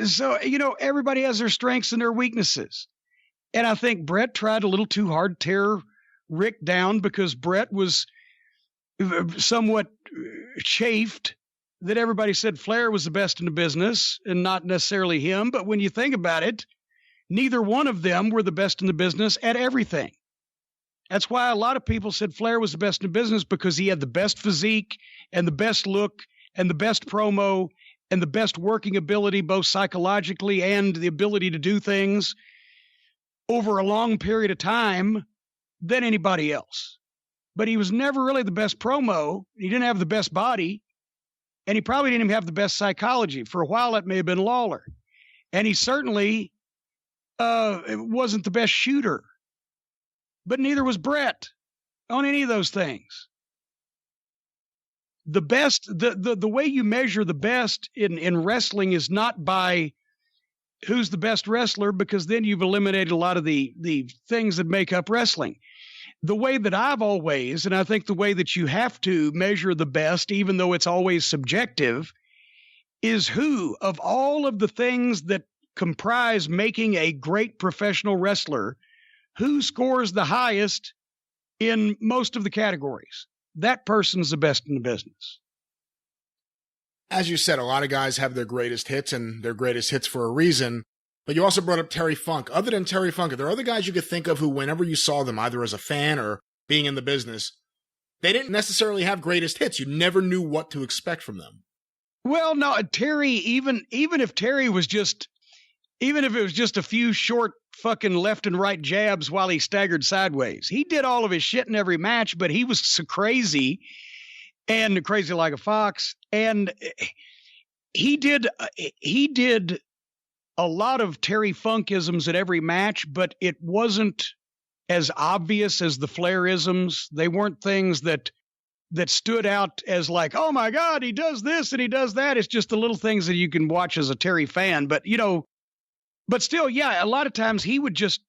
So, everybody has their strengths and their weaknesses. And I think Bret tried a little too hard to tear Rick down because Bret was somewhat chafed that everybody said Flair was the best in the business and not necessarily him. But when you think about it, neither one of them were the best in the business at everything. That's why a lot of people said Flair was the best in the business, because he had the best physique and the best look and the best promo and the best working ability, both psychologically and the ability to do things over a long period of time than anybody else. But he was never really the best promo. He didn't have the best body, and he probably didn't even have the best psychology. For a while, that may have been Lawler. And he certainly wasn't the best shooter. But neither was Bret on any of those things. The best, the way you measure the best in wrestling is not by who's the best wrestler, because then you've eliminated a lot of the things that make up wrestling. The way that I've always, and I think the way that you have to measure the best, even though it's always subjective, is who of all of the things that comprise making a great professional wrestler, who scores the highest in most of the categories. That person's the best in the business. As you said, a lot of guys have their greatest hits, and their greatest hits for a reason. But you also brought up Terry Funk. Other than Terry Funk, are there other guys you could think of who, whenever you saw them, either as a fan or being in the business, they didn't necessarily have greatest hits? You never knew what to expect from them. Well, no, Terry, even if Terry was just, even if it was just a few short fucking left and right jabs while he staggered sideways, he did all of his shit in every match, but he was so crazy and crazy like a fox. And he did a lot of Terry Funkisms at every match, but it wasn't as obvious as the Flairisms. They weren't things that stood out as like, oh my God, he does this and he does that. It's just the little things that you can watch as a Terry fan. But, but still, yeah, a lot of times he'd just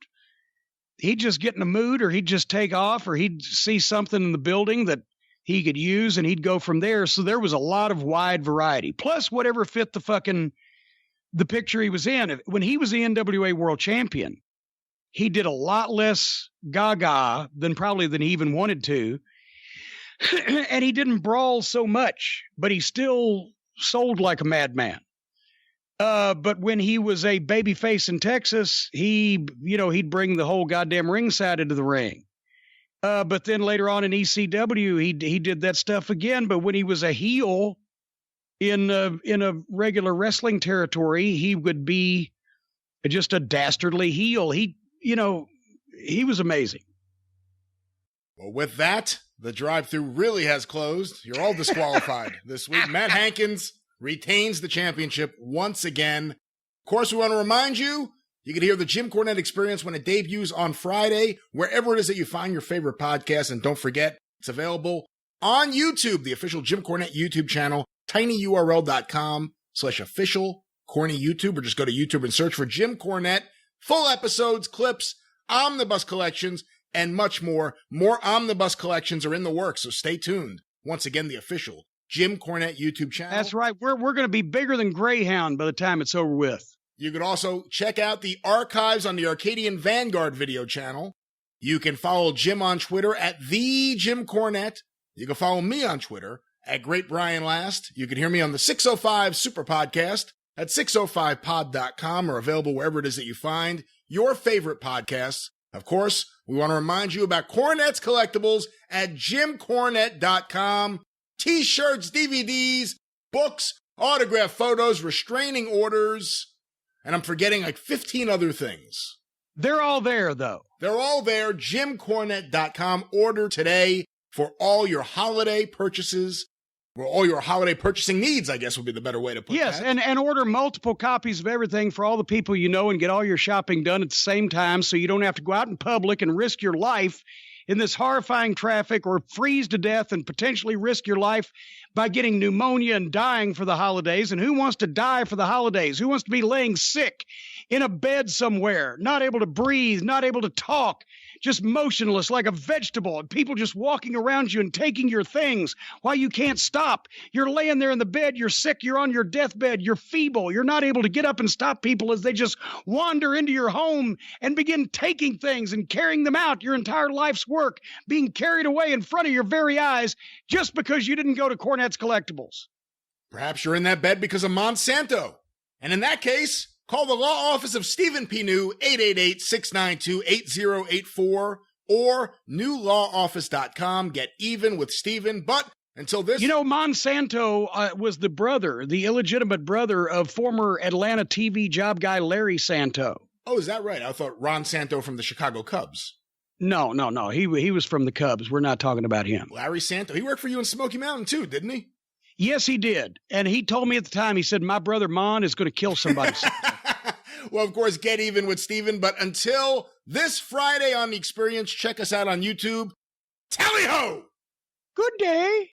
get in a mood, or he'd just take off, or he'd see something in the building that he could use, and he'd go from there. So there was a lot of wide variety, plus whatever fit the picture he was in. When he was the NWA World Champion, he did a lot less gaga than he even wanted to. And he didn't brawl so much, but he still sold like a madman. But when he was a babyface in Texas, he'd bring the whole goddamn ringside into the ring. But then later on in ECW, he did that stuff again. But when he was a heel in a regular wrestling territory, he would be just a dastardly heel. He was amazing. Well, with that, the drive-thru really has closed. You're all disqualified this week. Matt Hankins retains the championship once again. Of course, we want to remind you, you can hear the Jim Cornette Experience when it debuts on Friday, wherever it is that you find your favorite podcast. And don't forget, it's available on YouTube, the official Jim Cornette YouTube channel, tinyurl.com/official corny YouTube, or just go to YouTube and search for Jim Cornette. Full episodes, clips, omnibus collections, and much more. More omnibus collections are in the works, so stay tuned. Once again, the official Jim Cornette YouTube channel. That's right. We're going to be bigger than Greyhound by the time it's over with. You can also check out the archives on the Arcadian Vanguard video channel. You can follow Jim on Twitter at the Jim Cornette. You can follow me on Twitter at Great Brian Last. You can hear me on the 605 Superpodcast at 605pod.com, or available wherever it is that you find your favorite podcasts. Of course, we want to remind you about Cornette's collectibles at jimcornette.com. T-shirts, DVDs, books, autographed photos, restraining orders, and I'm forgetting like 15 other things. They're all there, though. They're all there. jimcornette.com. Order today for all your holiday purchases, or all your holiday purchasing needs, I guess would be the better way to put yes, that. Yes, and order multiple copies of everything for all the people you know, and get all your shopping done at the same time, so you don't have to go out in public and risk your life in this horrifying traffic, or freeze to death and potentially risk your life by getting pneumonia and dying for the holidays. And who wants to die for the holidays? Who wants to be laying sick in a bed somewhere, not able to breathe, not able to talk, just motionless like a vegetable, and people just walking around you and taking your things while you can't stop. You're laying there in the bed, you're sick, you're on your deathbed, you're feeble, you're not able to get up and stop people as they just wander into your home and begin taking things and carrying them out, your entire life's work being carried away in front of your very eyes just because you didn't go to Cornette's Collectibles. Perhaps you're in that bed because of Monsanto. And in that case, call the law office of Stephen P. New, 888-692-8084 or newlawoffice.com. Get even with Stephen. But until this... You know, Monsanto was the brother, the illegitimate brother of former Atlanta TV job guy Larry Santo. Oh, is that right? I thought Ron Santo from the Chicago Cubs. No. He was from the Cubs. We're not talking about him. Larry Santo. He worked for you in Smoky Mountain too, didn't he? Yes, he did. And he told me at the time, he said, my brother Mon is going to kill somebody. Well, of course, get even with Stephen. But until this Friday on The Experience, check us out on YouTube. Tally-ho! Good day.